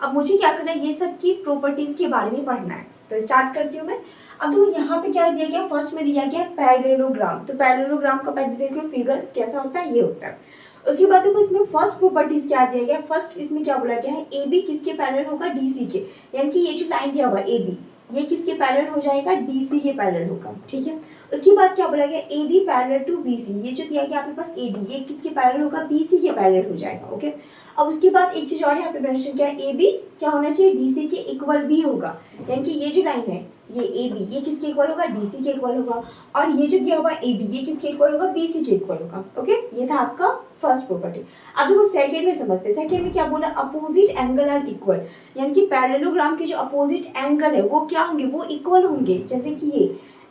अब मुझे क्या करना है, ये सब की प्रॉपर्टीज के बारे में पढ़ना है, तो स्टार्ट करती हूँ मैं। अब देखो यहाँ पे क्या दिया गया, फर्स्ट में दिया गया पैरेललोग्राम। तो पैरेललोग्राम का पहले देख लो फिगर कैसा होता है, ये होता है। उसके बाद देखो इसमें फर्स्ट प्रॉपर्टीज क्या दिया गया, फर्स्ट इसमें क्या बोला गया है, ए बी किसके पैरेलल होगा, डी सी के, यानी कि ये जो लाइन दिया हुआ ए बी, ये किसके पैरेलल हो जाएगा, डी सी के पैरेलल होगा, ठीक है। उसके बाद क्या बोला गया, A D parallel to B C, ये जो दिया गया आपके पास ए डी, ये किसके पैरेलल होगा, बी सी के पैरेलल हो जाएगा। ओके, अब उसके बाद एक चीज और यहाँ पे मेंशन किया है, ए बी क्या होना चाहिए, डी सी के इक्वल भी होगा, यानी कि ये जो लाइन है ये ए बी, ये किसके इक्वल होगा, डी सी के इक्वल होगा, और ये जो दिया हुआ ए डी, ये किसके इक्वल होगा, बी सी के इक्वल होगा। ओके, ये था आपका फर्स्ट प्रॉपर्टी। अब देखो सेकंड में समझते हैं, सेकंड में क्या बोला, अपोजिट एंगल आर इक्वल, यानी कि पैरेललोग्राम के जो अपोजिट एंगल है वो क्या होंगे, वो इक्वल होंगे। जैसे कि ये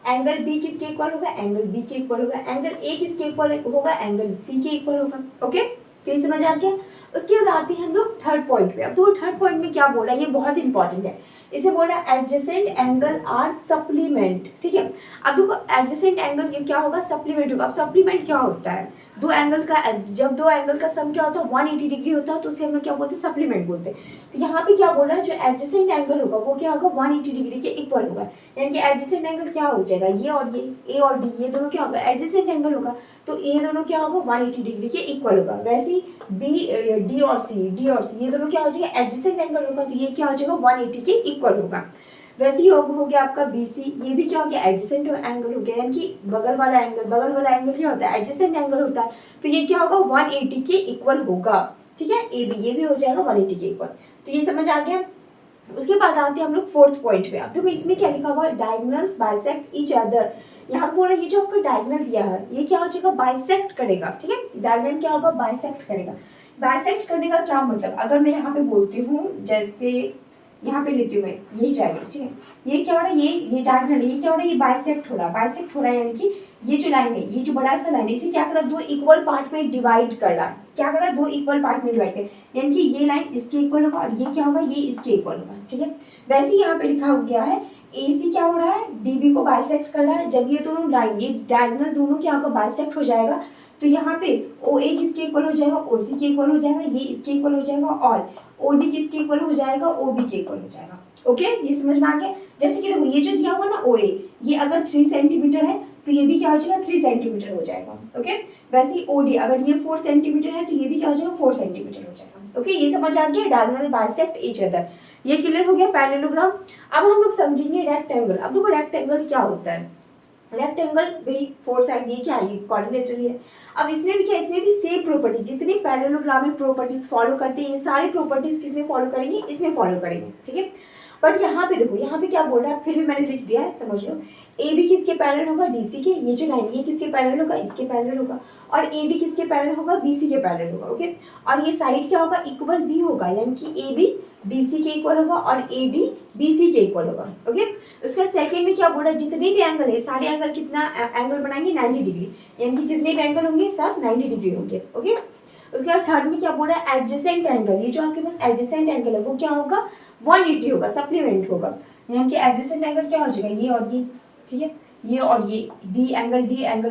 एंगल डी किसके इक्वल होगा, एंगल बी के इक्वल होगा, एंगल ए किसके इक्वल होगा, एंगल सी के इक्वल होगा। ओके, तो ये समझ आ गया। उसके बाद आते हैं हम लोग थर्ड पॉइंट पे। अब तो थर्ड पॉइंट में क्या बोला, ये बहुत इंपॉर्टेंट है, इसे बोला एडजेसेंट एंगल आर सप्लीमेंट, ठीक है। अब देखो एडजेसेंट एंगल ये क्या होगा, सप्लीमेंट होगा। अब सप्लीमेंट क्या होता है, दो एंगल का, जब दो एंगल का सम क्या होता है, 180 डिग्री होता है, तो उसे हम लोग क्या बोलते हैं, सप्लीमेंट बोलते हैं। तो यहाँ पे क्या बोल रहा है, जो एडजेसेंट एंगल होगा वो क्या होगा, 180 डिग्री के इक्वल होगा, यानी कि एडजेसेंट एंगल क्या हो जाएगा, ये और ये, ए और डी, ये दोनों क्या होगा, एडजेसेंट एंगल होगा, तो ये दोनों क्या होगा, 180 डिग्री के इक्वल होगा। वैसे ही बी डी और सी ये दोनों क्या हो जाएगा, एडजेसेंट एंगल होगा, तो ये क्या हो जाएगा, 180 के इक्वल होगा। वैसे ही हो गया आपका BC, ये भी क्या हो गया, एडजेसेंट एंगल हो गया, यानी कि बगल वाला एंगल क्या होता है, एडजेसेंट एंगल होता है, तो ये क्या होगा, 180 के इक्वल होगा, ठीक है। ये भी हो जाएगा 180 के इक्वल। तो ये समझ आ गया। उसके बाद आते हैं हम लोग फोर्थ पॉइंट पे। अब देखो इसमें क्या लिखा हुआ है, डायगोनल्स बाइसेक्ट ईच अदर। यहाँ बोल रहा है ये जो आपको डायगोनल दिया है ये क्या हो जाएगा, बाइसेक्ट करेगा, ठीक है। डायगोनल क्या होगा, बाइसेक्ट करेगा। बाइसेक्ट करने का क्या मतलब, अगर मैं यहाँ पे बोलती हूँ, जैसे यहाँ पे लेती हूँ मैं यही डायगोनल, ठीक है, ये क्या हो रहा है, ये डायगोनल, ये क्या हो रहा है, ये बाइसेक्ट हो रहा है, यानी कि ये जो लाइन है, ये जो बड़ा सा लाइन है, इसे क्या कर रहा है, दो इक्वल पार्ट में डिवाइड कर रहा है। क्या कर रहा है, दो इक्वल पार्ट में डिवाइड कर, यानी कि ये लाइन इसके इक्वल होगा और ये क्या होगा, ये इसके इक्वल होगा, ठीक है। वैसे ही यहाँ पे लिखा गया है, AC क्या हो रहा है, DB को बाइसेक्ट कर रहा है। जब ये दोनों लाइन, ये डायगोनल दोनों क्या होगा, बाइसेक्ट हो जाएगा, तो यहाँ पे OA किसके इक्वल हो जाएगा, OC के इक्वल हो जाएगा, ये इसके इक्वल हो जाएगा, और OD किसके इक्वल हो जाएगा, OB के इक्वल हो जाएगा। ओके, ये समझ में आ गया। जैसे कि देखो ये जो दिया हुआ ना OA, ये अगर 3 सेंटीमीटर है तो ये भी क्या हो जाएगा, 3 सेंटीमीटर हो जाएगा। ओके, वैसे ही OD अगर ये 4 सेंटीमीटर है तो ये भी क्या हो जाएगा, 4 सेंटीमीटर हो जाएगा। ओके, ये समझ आ गया, डायगोनल बाइसेक्ट ईच अदर, ये क्लियर हो गया पैरेललोग्राम। अब हम लोग समझेंगे रेक्टेंगल। अब देखो रेक्टेंगल क्या होता है, रेक्टेंगल भाई 4 साइड, ये क्या है, क्वाड्रिलेटरल है। अब इसमें भी क्या, इसमें भी सेम प्रॉपर्टी, जितने पैरेललोग्राम में प्रॉपर्टीज फॉलो करते हैं ये सारी प्रॉपर्टीज किसमें फॉलो करेंगे, इसमें फॉलो करेंगे, ठीक है। बट यहाँ पे देखो, यहाँ पे क्या बोल रहा है, फिर भी मैंने लिख दिया है, समझ लो। AB किसके पैरेलल होगा, DC के, ये जो लाइन ये किसके पैरेलल होगा, इसके पैरेलल होगा, और AD किसके पैरेलल होगा, BC के पैरेलल होगा। ओके, और ये साइड क्या होगा, इक्वल भी होगा, यानी कि AB DC के इक्वल होगा और AD BC के इक्वल होगा। ओके, उसका सेकंड में क्या बोल रहा है, जितने भी एंगल है सारे एंगल कितना एंगल बनाएंगे, 90 डिग्री, यानी कि जितने भी एंगल होंगे सब 90 डिग्री होंगे। ओके, उसके बाद थर्ड में क्या बोल रहा है, एडजेसेंट एंगल, ये जो आपके पास एडजेसेंट एंगल है वो क्या होगा, 180 होगा, सप्लीमेंट होगा, यानी कि एडजेसेंट एंगल क्या हो जाएगा, ये और ये, ठीक है, ये और ये, D angle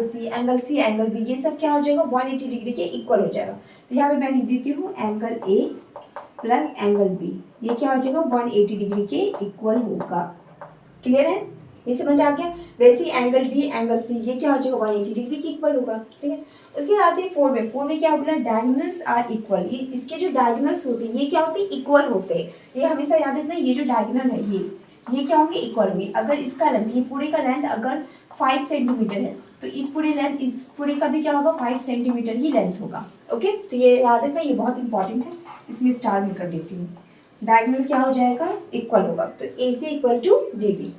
C angle B, ये सब क्या हो जाएगा, 180 डिग्री के इक्वल हो जाएगा। तो यहाँ पे मैं लिख देती हूँ angle A plus angle B, ये क्या हो जाएगा, 180 डिग्री के इक्वल होगा। क्लियर है, ये समझ आ गया। वैसे ही एंगल D एंगल C, ये क्या हो जाएगा, 180 डिग्री के इक्वल होगा, ठीक है। उसके बाद आते हैं 4 में क्या बोला, डायगोनल्स आर इक्वल, ये इसके जो डायगोनल्स होते हैं ये क्या होते हैं, इक्वल होते हैं। ये हमेशा याद रखना, ये जो डायगोनल है ये क्या होंगे, इक्वल होंगे। अगर इसका लेंथ, ये पूरे का लेंथ अगर 5 सेंटीमीटर है, तो इस पूरे का भी क्या होगा 5 सेंटीमीटर ही लेंथ होगा। ओके, तो ये याद रखना, ये बहुत इंपॉर्टेंट है, इसमें स्टार में कर देती हूँ। डायगोनल क्या हो जाएगा, इक्वल होगा, तो ए सी इक्वल टू डी बी।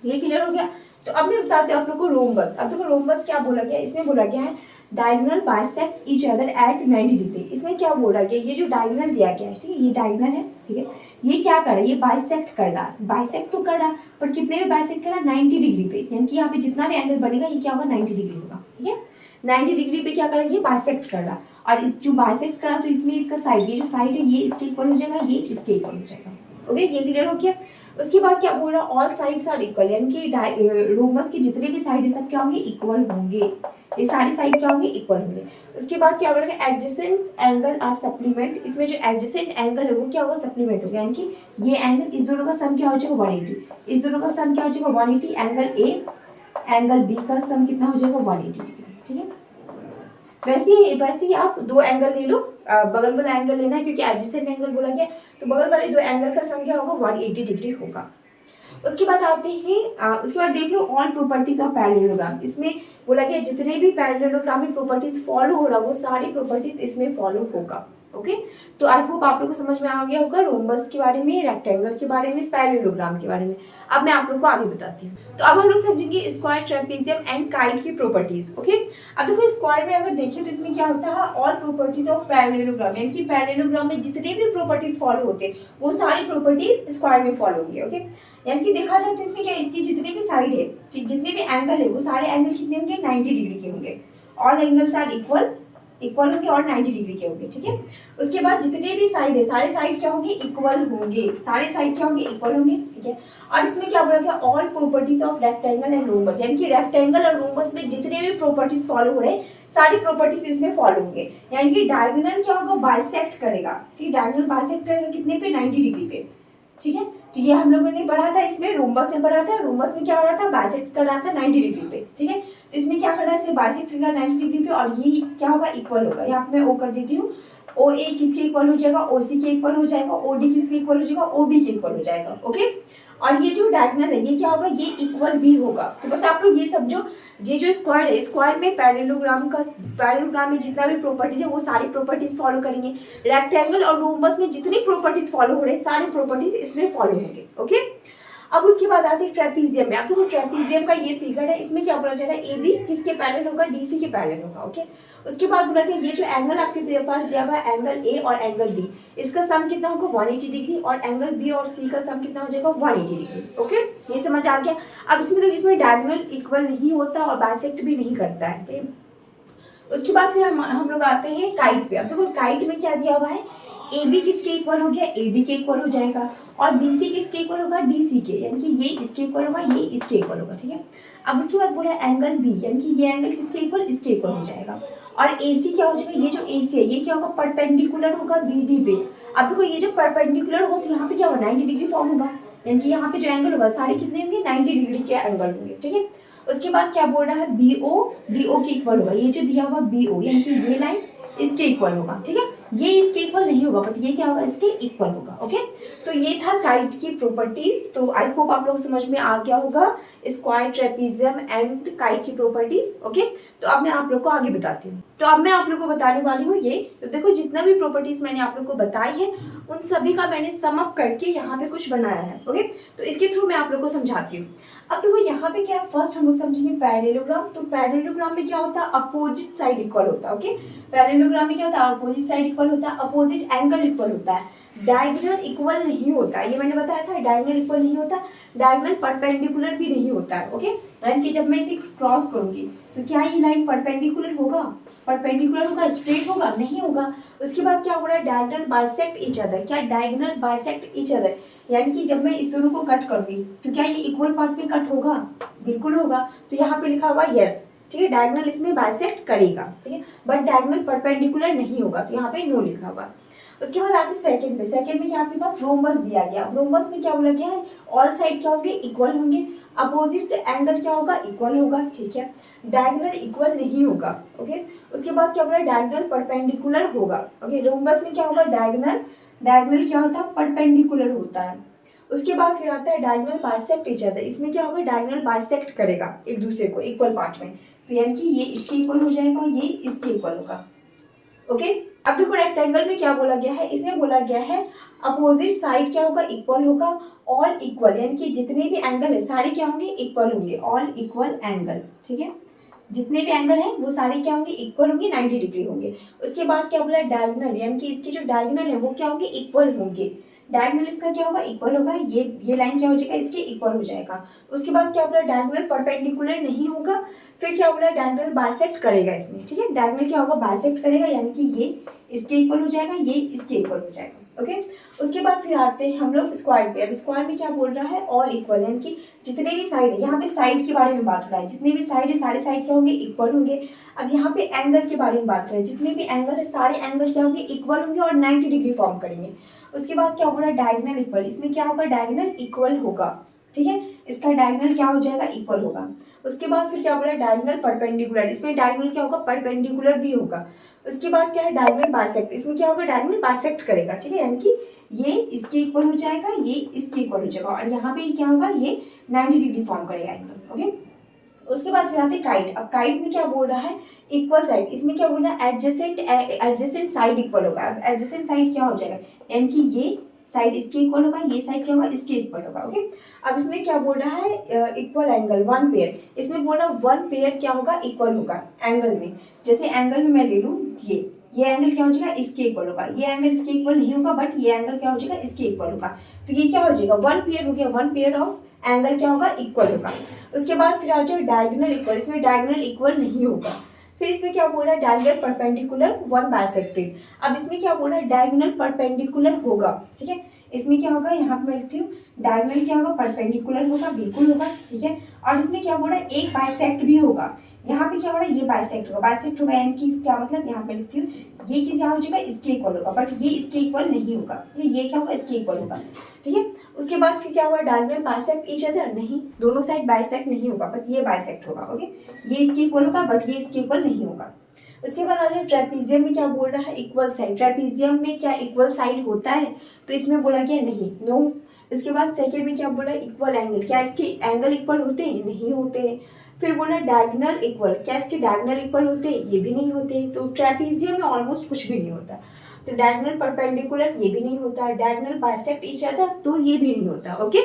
ये क्लियर हो गया। तो अब मैं बताती हूँ आप लोग को रोम्बस। अब देखो रोम्बस क्या बोला गया, इसमें बोला गया है diagonal bisect each other at 90 degree. इसमें क्या बोला गया, ये जो डायगोनल दिया गया है, ठीक है, ये डायगोनल है, ठीक है, ये क्या कर रहा है, ये बाइसेक्ट कर रहा है, बाइसेक्ट तो कर रहा है, पर कितने में बाइसेक्ट कर रहा है, 90 डिग्री पे, यानी कि यहाँ पे जितना भी एंगल बनेगा ये क्या होगा 90 डिग्री होगा, ठीक है। 90 डिग्री पे क्या कर रहा है, ये बाइसेक्ट कर रहा है, और इस जो बाइसेक्ट करा तो इसमें इसका साइड, ये जो साइड है ये इसके इक्वल हो जाएगा, ये इसके इक्वल हो जाएगा। ओके, ये क्लियर हो गया। उसके बाद क्या बोल रहा है, ऑल साइड्स आर इक्वल, यानी कि रोम्बस के जितने भी साइड है सब क्या होंगे, इक्वल होंगे, ये सारी साइड क्या होंगे, इक्वल होंगे। उसके बाद क्या बोल रहा है, एडजेसेंट एंगल आर सप्लीमेंट, इसमें जो एडजेसेंट एंगल है वो क्या होगा, सप्लीमेंट होगा, यानी कि ये एंगल इस दोनों का सम क्या हो जाएगा 180, इस दोनों का सम क्या हो जाएगा 180, एंगल ए एंगल बी का सम कितना हो जाएगा 180 डिग्री, ठीक है। वैसे ही आप दो एंगल ले लो, बगल वाला एंगल लेना है क्योंकि एडजेसेंट एंगल बोला गया, तो बगल वाले दो एंगल का सम क्या होगा 180 डिग्री होगा। उसके बाद आते हैं उसके बाद देख लो ऑल प्रॉपर्टीज ऑफ पैरेललोग्राम। इसमें बोला गया जितने भी पैरेललोग्राम में प्रॉपर्टीज फॉलो हो रहा वो सारी प्रॉपर्टीज इसमें फॉलो होगा। ओके, तो आई होप आप लोग को समझ में आ गया होगा रोम्बस के बारे में, रेक्टेंगल के बारे में, पैरेललोग्राम के बारे में। अब मैं आप लोग को आगे बताती हूँ। तो अब हम लोग समझेंगे स्क्वायर, ट्रेपेजियम एंड काइट की प्रॉपर्टीज। ओके, अब देखो स्क्वायर में अगर देखिए तो इसमें क्या होता है, ऑल प्रॉपर्टीज ऑफ पैरेललोग्राम, यानी कि पैरेललोग्राम में जितने भी प्रॉपर्टीज फॉलो होते हैं वो सारी प्रॉपर्टीज स्क्वायर में फॉलो होंगे। ओके, यानी कि देखा जाए तो इसमें क्या, इसकी जितने भी साइड है, जितने भी एंगल है वो सारे एंगल कितने होंगे 90 डिग्री के होंगे, ऑल एंगल्स आर इक्वल होंगे और 90 डिग्री के होंगे, ठीक है। उसके बाद जितने भी साइड है सारे साइड क्या होंगे, इक्वल होंगे, सारे साइड क्या होंगे, इक्वल होंगे, ठीक है। और इसमें क्या बोला गया, all properties of rectangle and rhombus, यानी कि रेक्टेंगल और रोम्बस में जितने भी प्रॉपर्टीज फॉलो हो रहे हैं सारी प्रॉपर्टीज इसमें फॉलो होंगे। यानी कि डायगोनल क्या होगा, बाइसेक्ट करेगा, ठीक है, डायगोनल बाइसेक्ट करेगा कितने पे, 90 डिग्री पे, ठीक है। तो ये हम लोगों ने पढ़ा था, इसमें रोम्बस में पढ़ा था, रोम्बस में क्या हो रहा था, बाइसेक्ट कर रहा था 90 डिग्री पे, ठीक है। तो इसमें क्या करना है, इसे बाइसेक्ट करना 90 डिग्री पे, और ये क्या होगा, इक्वल होगा। यहाँ पे मैं ओ कर देती हूँ, ओ ए किसके इक्वल हो जाएगा, ओ सी के इक्वल हो जाएगा, ओ डी किसके इक्वल हो जाएगा, ओ बी के इक्वल हो जाएगा। ओके, और ये जो डायगोनल है ये क्या होगा, ये इक्वल भी होगा। तो बस आप लोग ये समझो, ये जो स्क्वायर है, स्क्वायर में पैरेललोग्राम में जितना भी प्रॉपर्टीज है वो सारी प्रॉपर्टीज फॉलो करेंगे। रेक्टेंगल और रोम्बस में जितनी प्रॉपर्टीज फॉलो हो रहे हैं सारी प्रॉपर्टीज इसमें फॉलो होंगे। ओके, अब उसके बाद आते हैं ट्रेपीजियम में। आप देखो ट्रेपीजियम का ये फिगर है, इसमें क्या बोला जाएगा, ए बी किसके पैरेलल होगा, डी सी के पैरेलल होगा। ओके, उसके बाद बोला कि ये जो एंगल आपके पास दिया हुआ है, एंगल ए और एंगल डी, इसका सम कितना होगा 180 डिग्री, और एंगल बी और सी का सम कितना हो जाएगा 180 डिग्री। ओके, ये समझ आ गया। अब इसमें देखो, इसमें डायगोनल इक्वल नहीं होता और बाइसेक्ट भी नहीं करता है। उसके बाद फिर हम लोग आते हैं काइट पे। अब देखो काइट में क्या दिया हुआ है, ए बी किसके इक्वल हो गया, ए डी के इक्वल हो जाएगा, और बी सी किसके इक्वल होगा, डी सी के, यानी कि ये इसके इक्वल होगा, ये इसके इक्वल होगा, ठीक है। अब उसके बाद बोला एंगल बी, यानी कि ये एंगल किसके इक्वल, इसके इक्वल हो जाएगा, और ए सी क्या हो जाएगा, ये जो ए सी है ये क्या होगा, परपेंडिकुलर होगा बी डी पे। अब देखो ये जो परपेंडिकुलर होगा तो यहाँ पे क्या होगा 90 डिग्री फॉर्म होगा, यानी कि यहाँ पे जो एंगल होगा सारे कितने होंगे 90 डिग्री के एंगल होंगे, ठीक है। उसके बाद क्या बोल रहा है, बी ओ के इक्वल होगा, ये जो दिया हुआ बी ओ, यानी कि ये लाइन इसके इक्वल होगा, ठीक है। ये इसके इक्वल नहीं होगा बट ये क्या होगा, इसके इक्वल होगा। ओके, तो ये था काइट की प्रॉपर्टीज। तो आई होप आप लोग समझ में आ गया होगा स्क्वायर, ट्रेपीजियम एंड काइट की प्रॉपर्टीज। ओके, तो अब मैं आप लोग को आगे बताती हूँ। तो अब मैं आप लोग को बताने वाली हूँ ये, तो देखो जितना भी प्रॉपर्टीज मैंने आप लोग को बताई है उन सभी का मैंने सम अप करके यहाँ पे कुछ बनाया है। ओके, तो इसके थ्रू मैं आप लोग को समझाती हूँ। अब देखो यहाँ पे क्या, फर्स्ट हम लोग समझेंगे पैरेललोग्राम। तो पैरेललोग्राम में क्या होता है, अपोजिट साइड इक्वल होता है। ओके, पैरेललोग्राम में क्या होता है, अपोजिट साइड इक्वल होता है, अपोजिट एंगल इक्वल होता है, डायगोनल इक्वल नहीं होता है। ये मैंने बताया था, डायगोनल इक्वल नहीं होता, डायगोनल परपेंडिकुलर भी नहीं होता है। ओके, यानी कि जब मैं इसे क्रॉस करूंगी तो क्या ये लाइन परपेंडिकुलर होगा, स्ट्रेट होगा, नहीं होगा। उसके बाद क्या हो रहा है, डायगोनल बाइसेक्ट ईच अदर, क्या डायगोनल बाइसेक्ट ईच अदर, यानी कि जब मैं इस दोनों को कट करूंगी तो क्या ये इक्वल पार्ट में कट होगा, बिल्कुल होगा। तो यहाँ पे लिखा हुआ यस, ठीक है, डायगोनल इसमें बाइसेक्ट करेगा, ठीक है, बट डायगोनल परपेंडिकुलर नहीं होगा, तो यहाँ पे नो लिखा हुआ। उसके बाद आते सेकंड में। सेकंड में क्या आपके पास रोम्बस दिया गया। रोम्बस में क्या बोला गया है, ऑल साइड क्या होंगे, इक्वल होंगे, अपोजिट एंगल क्या होगा, इक्वल होगा, ठीक है, डायगोनल इक्वल नहीं होगा। ओके, उसके बाद क्या बोला, डायगोनल परपेंडिकुलर होगा। ओके, रोम्बस में क्या होगा, डायगोनल क्या होता है, परपेंडिकुलर होता है। उसके बाद फिर आता है डायगोनल बाइसेक्ट ईच अदर। इसमें क्या होगा, डायगोनल बाइसेक्ट करेगा एक दूसरे को इक्वल पार्ट में, तो यानी कि ये इसके इक्वल हो जाएगा और ये इसके इक्वल होगा। ओके, अब देखो रेक्टेंगल में क्या बोला गया है, इसमें बोला गया है अपोजिट साइड क्या होगा, इक्वल होगा। ऑल इक्वल यानी कि जितने भी एंगल है सारे क्या होंगे, इक्वल होंगे। ऑल इक्वल एंगल, ठीक है, जितने भी एंगल हैं वो सारे क्या होंगे, इक्वल होंगे, 90 डिग्री होंगे। उसके बाद क्या बोला, डायगोनल यानी कि इसके जो डायगोनल है वो क्या होंगे, इक्वल होंगे। डायगोनल इसका क्या होगा, इक्वल होगा। ये लाइन क्या हो जाएगा, इसके इक्वल हो जाएगा। उसके बाद क्या बोला, डायगोनल परपेंडिकुलर नहीं होगा। फिर क्या बोला, डायगोनल बाइसेक्ट करेगा इसमें, ठीक है। डायगोनल क्या होगा, बाइसेक्ट करेगा, यानी कि ये इसके इक्वल हो जाएगा, ये इसके इक्वल हो जाएगा। ओके, उसके बाद फिर आते हैं हम लोग स्क्वायर पे। अब स्क्वायर में क्या बोल रहा है, ऑल इक्वल यानी कि जितने भी साइड है, यहाँ पे साइड के बारे में बात हो रहा है, जितने भी साइड है सारे साइड क्या होंगे, इक्वल होंगे। अब यहाँ पे एंगल के बारे में बात कर रहे हैं, जितने भी एंगल है सारे एंगल क्या होंगे, इक्वल होंगे और 90 डिग्री फॉर्म करेंगे। उसके बाद क्या बोला, डायगोनल इक्वल, इसमें क्या होगा, डायगोनल इक्वल होगा, ठीक है, इसका डायगोनल क्या हो जाएगा, इक्वल होगा। उसके बाद फिर क्या बोला, डायगोनल परपेंडिकुलर, इसमें डायगोनल क्या होगा, परपेंडिकुलर भी होगा। उसके बाद क्या है, डायगोनल बाइसेक्ट, इसमें क्या होगा, डायगोनल बाइसेक्ट करेगा, ठीक है, यानी कि ये इसके इक्वल हो जाएगा, ये इसके इक्वल हो जाएगा, और यहाँ पे क्या होगा, ये 90 डिग्री फॉर्म करेगा एंगल। ओके, उसके बाद फिर आते हैं काइट। अब काइट में क्या बोल रहा है, इक्वल साइड, इसमें क्या बोल रहा है, एडजेसेंट साइड इक्वल होगा। अब एडजेसेंट साइड क्या हो जाएगा, यानी कि ये साइड इसके इक्वल होगा, ये साइड क्या होगा, इसके इक्वल होगा। ओके, अब इसमें क्या बोल रहा है, इक्वल एंगल वन पेयर, इसमें बोल रहा है वन पेयर क्या होगा, इक्वल होगा एंगल में। जैसे एंगल में मैं ले लूँ ये एंगल क्या हो जाएगा, इसके इक्वल होगा, ये एंगल इसके इक्वल नहीं होगा, बट ये एंगल क्या हो जाएगा, इसके इक्वल होगा। तो ये क्या हो जाएगा, वन पेयर हो गया, वन पेयर ऑफ एंगल क्या होगा, इक्वल होगा। उसके बाद फिर आ जाओ डायगोनल इक्वल, इसमें डायगोनल इक्वल नहीं होगा। फिर इसमें क्या बोल रहा है, डायगोनल परपेंडिकुलर वन बाइसेक्टेड। अब इसमें क्या बोल रहा है, डायगोनल परपेंडिकुलर होगा, ठीक है, इसमें क्या होगा, यहाँ पे मैं लिखती हूँ डायगोनल क्या होगा, परपेंडिकुलर होगा, बिल्कुल होगा, ठीक है। और इसमें क्या बोल रहा है, एक बाइसेक्ट भी होगा। यहाँ पे क्या हो रहा है, ये बाइसेक्ट होगा, बाइसेक्ट होगा यानी कि क्या मतलब, यहाँ पे लिखती हूँ ये किस यहाँ हो जाएगा, इसके इक्वल होगा, बट ये इसके इक्वल नहीं होगा, ये क्या होगा, इसके इक्वल होगा, ठीक है। उसके बाद फिर क्या हुआ, डायगोनल बाइसेक्ट ईच अदर, नहीं, दोनों साइड बाइसेक्ट नहीं होगा, बस ये बाइसेक्ट होगा। ओके, ये इसके इक्वल होगा, बट ये इसके इक्वल नहीं होगा। उसके बाद आ जाए ट्रेपीजियम में, क्या बोल रहा है, इक्वल साइड। ट्रेपीजियम में क्या इक्वल साइड होता है, तो इसमें बोला गया नहीं, नो। इसके बाद सेकेंड में क्या बोला, इक्वल एंगल, क्या इसके एंगल इक्वल होते हैं, नहीं होते। फिर बोला डायगोनल इक्वल, क्या इसके डायगोनल इक्वल होते हैं, ये भी नहीं होते। तो ट्रेपीजियम में ऑलमोस्ट कुछ भी नहीं होता। तो डायगोनल परपेंडिकुलर, ये भी नहीं होता। डायगोनल बाइसेक्ट ईच अदर, तो ये भी नहीं होता। ओके,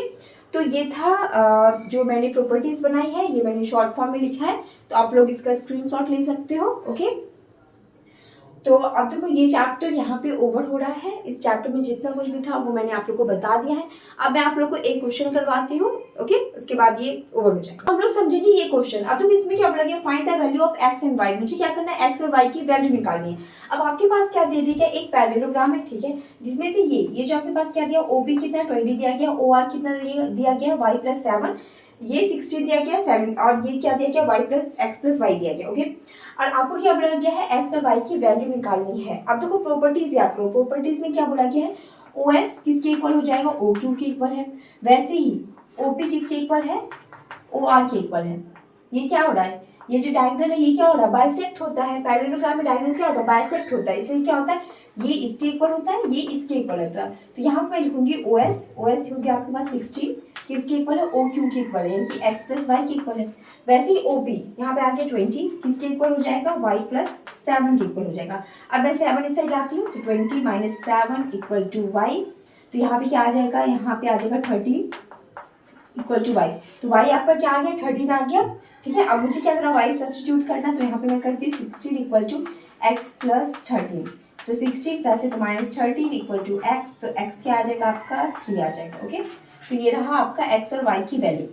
तो ये था जो मैंने प्रॉपर्टीज बनाई है, ये मैंने शॉर्ट फॉर्म में लिखा है, तो आप लोग इसका स्क्रीनशॉट ले सकते हो। ओके, तो अब देखो ये चैप्टर यहाँ पे ओवर हो रहा है। इस चैप्टर में जितना कुछ भी था वो मैंने आप लोग को बता दिया है। अब मैं आप लोग को एक क्वेश्चन करवाती हूँ, ओके, उसके बाद ये ओवर हो जाएगा। हम लोग समझेंगे ये क्वेश्चन। अब देखो इसमें क्या बोला गया, find the value of x and y. मुझे क्या करना है, एक्स और वाई की वैल्यू निकालनी है। अब आपके पास क्या दे दिया, एक पैरेललोग्राम है, ठीक है, जिसमें से ये जो आपके पास क्या दिया, ओबी कितना 20 दिया गया, ओ आर कितना दिया गया, वाई प्लस 7, ये 60 दिया गया 7, और ये क्या दिया गया, y plus x plus y दिया गया। ओके, और आपको क्या बोला गया है, एक्स और वाई की वैल्यू निकालनी है। अब देखो प्रॉपर्टीज याद करो, प्रॉपर्टीज में क्या बोला गया है, ओ एस किसके इक्वल हो जाएगा, ओ क्यू के इक्वल है। वैसे ही ओपी किसके इक्वल है, ओ आर के इक्वल है। ये क्या हो रहा है, ये जो डायगोनल है ये क्या हो रहा है, बाइसेक्ट होता है। पैरेललोग्राम में डायगोनल क्या होता है, बाइसेक्ट होता है, इसलिए क्या होता है, ये इसके इक्वल होता है, ये इसके इक्वल होता है। तो यहाँ पर मैं लिखूंगी ओ एस हो गया आपके पास 16 किसके इक्वल है, ओ क्यू के इक्वल है, यानी कि एक्स प्लस वाई के इक्वल है। वैसे ही ओपी यहाँ पे आके 20 किसके इक्वल हो जाएगा, वाई प्लस 7 के इक्वल हो जाएगा। अब मैं 7 इस साइड लाती हूँ, तो 20 माइनस 7 इक्वल टू वाई। तो यहाँ पे क्या आ जाएगा, यहाँ पे आ जाएगा 13 इक्वल टू वाई। तो वाई आपका क्या आ गया, 13 आ गया, ठीक है। अब मुझे क्या करना, वाई सब्स्टिट्यूट करना, तो यहाँ पे मैं करती हूँ 16 इक्वल टू एक्स प्लस 13। तो 16 प्लस है तो माइनस 13 इक्वल टू एक्स, तो एक्स क्या आ जाएगा आपका 3 आ जाएगा। ओके, तो ये रहा आपका एक्स और वाई की वैल्यू।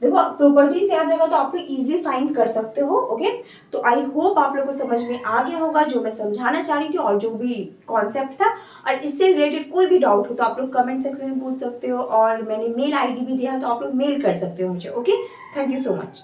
देखो प्रॉपर्टीज याद रहेगा तो आप लोग इजीली फाइंड कर सकते हो। ओके, तो आई होप आप लोगों को समझ में आ गया होगा जो मैं समझाना चाह रही थी और जो भी कॉन्सेप्ट था। और इससे रिलेटेड कोई भी डाउट हो तो आप लोग कमेंट सेक्शन में पूछ सकते हो, और मैंने मेल आईडी भी दिया है तो आप लोग मेल कर सकते हो मुझे। Okay, thank you so much.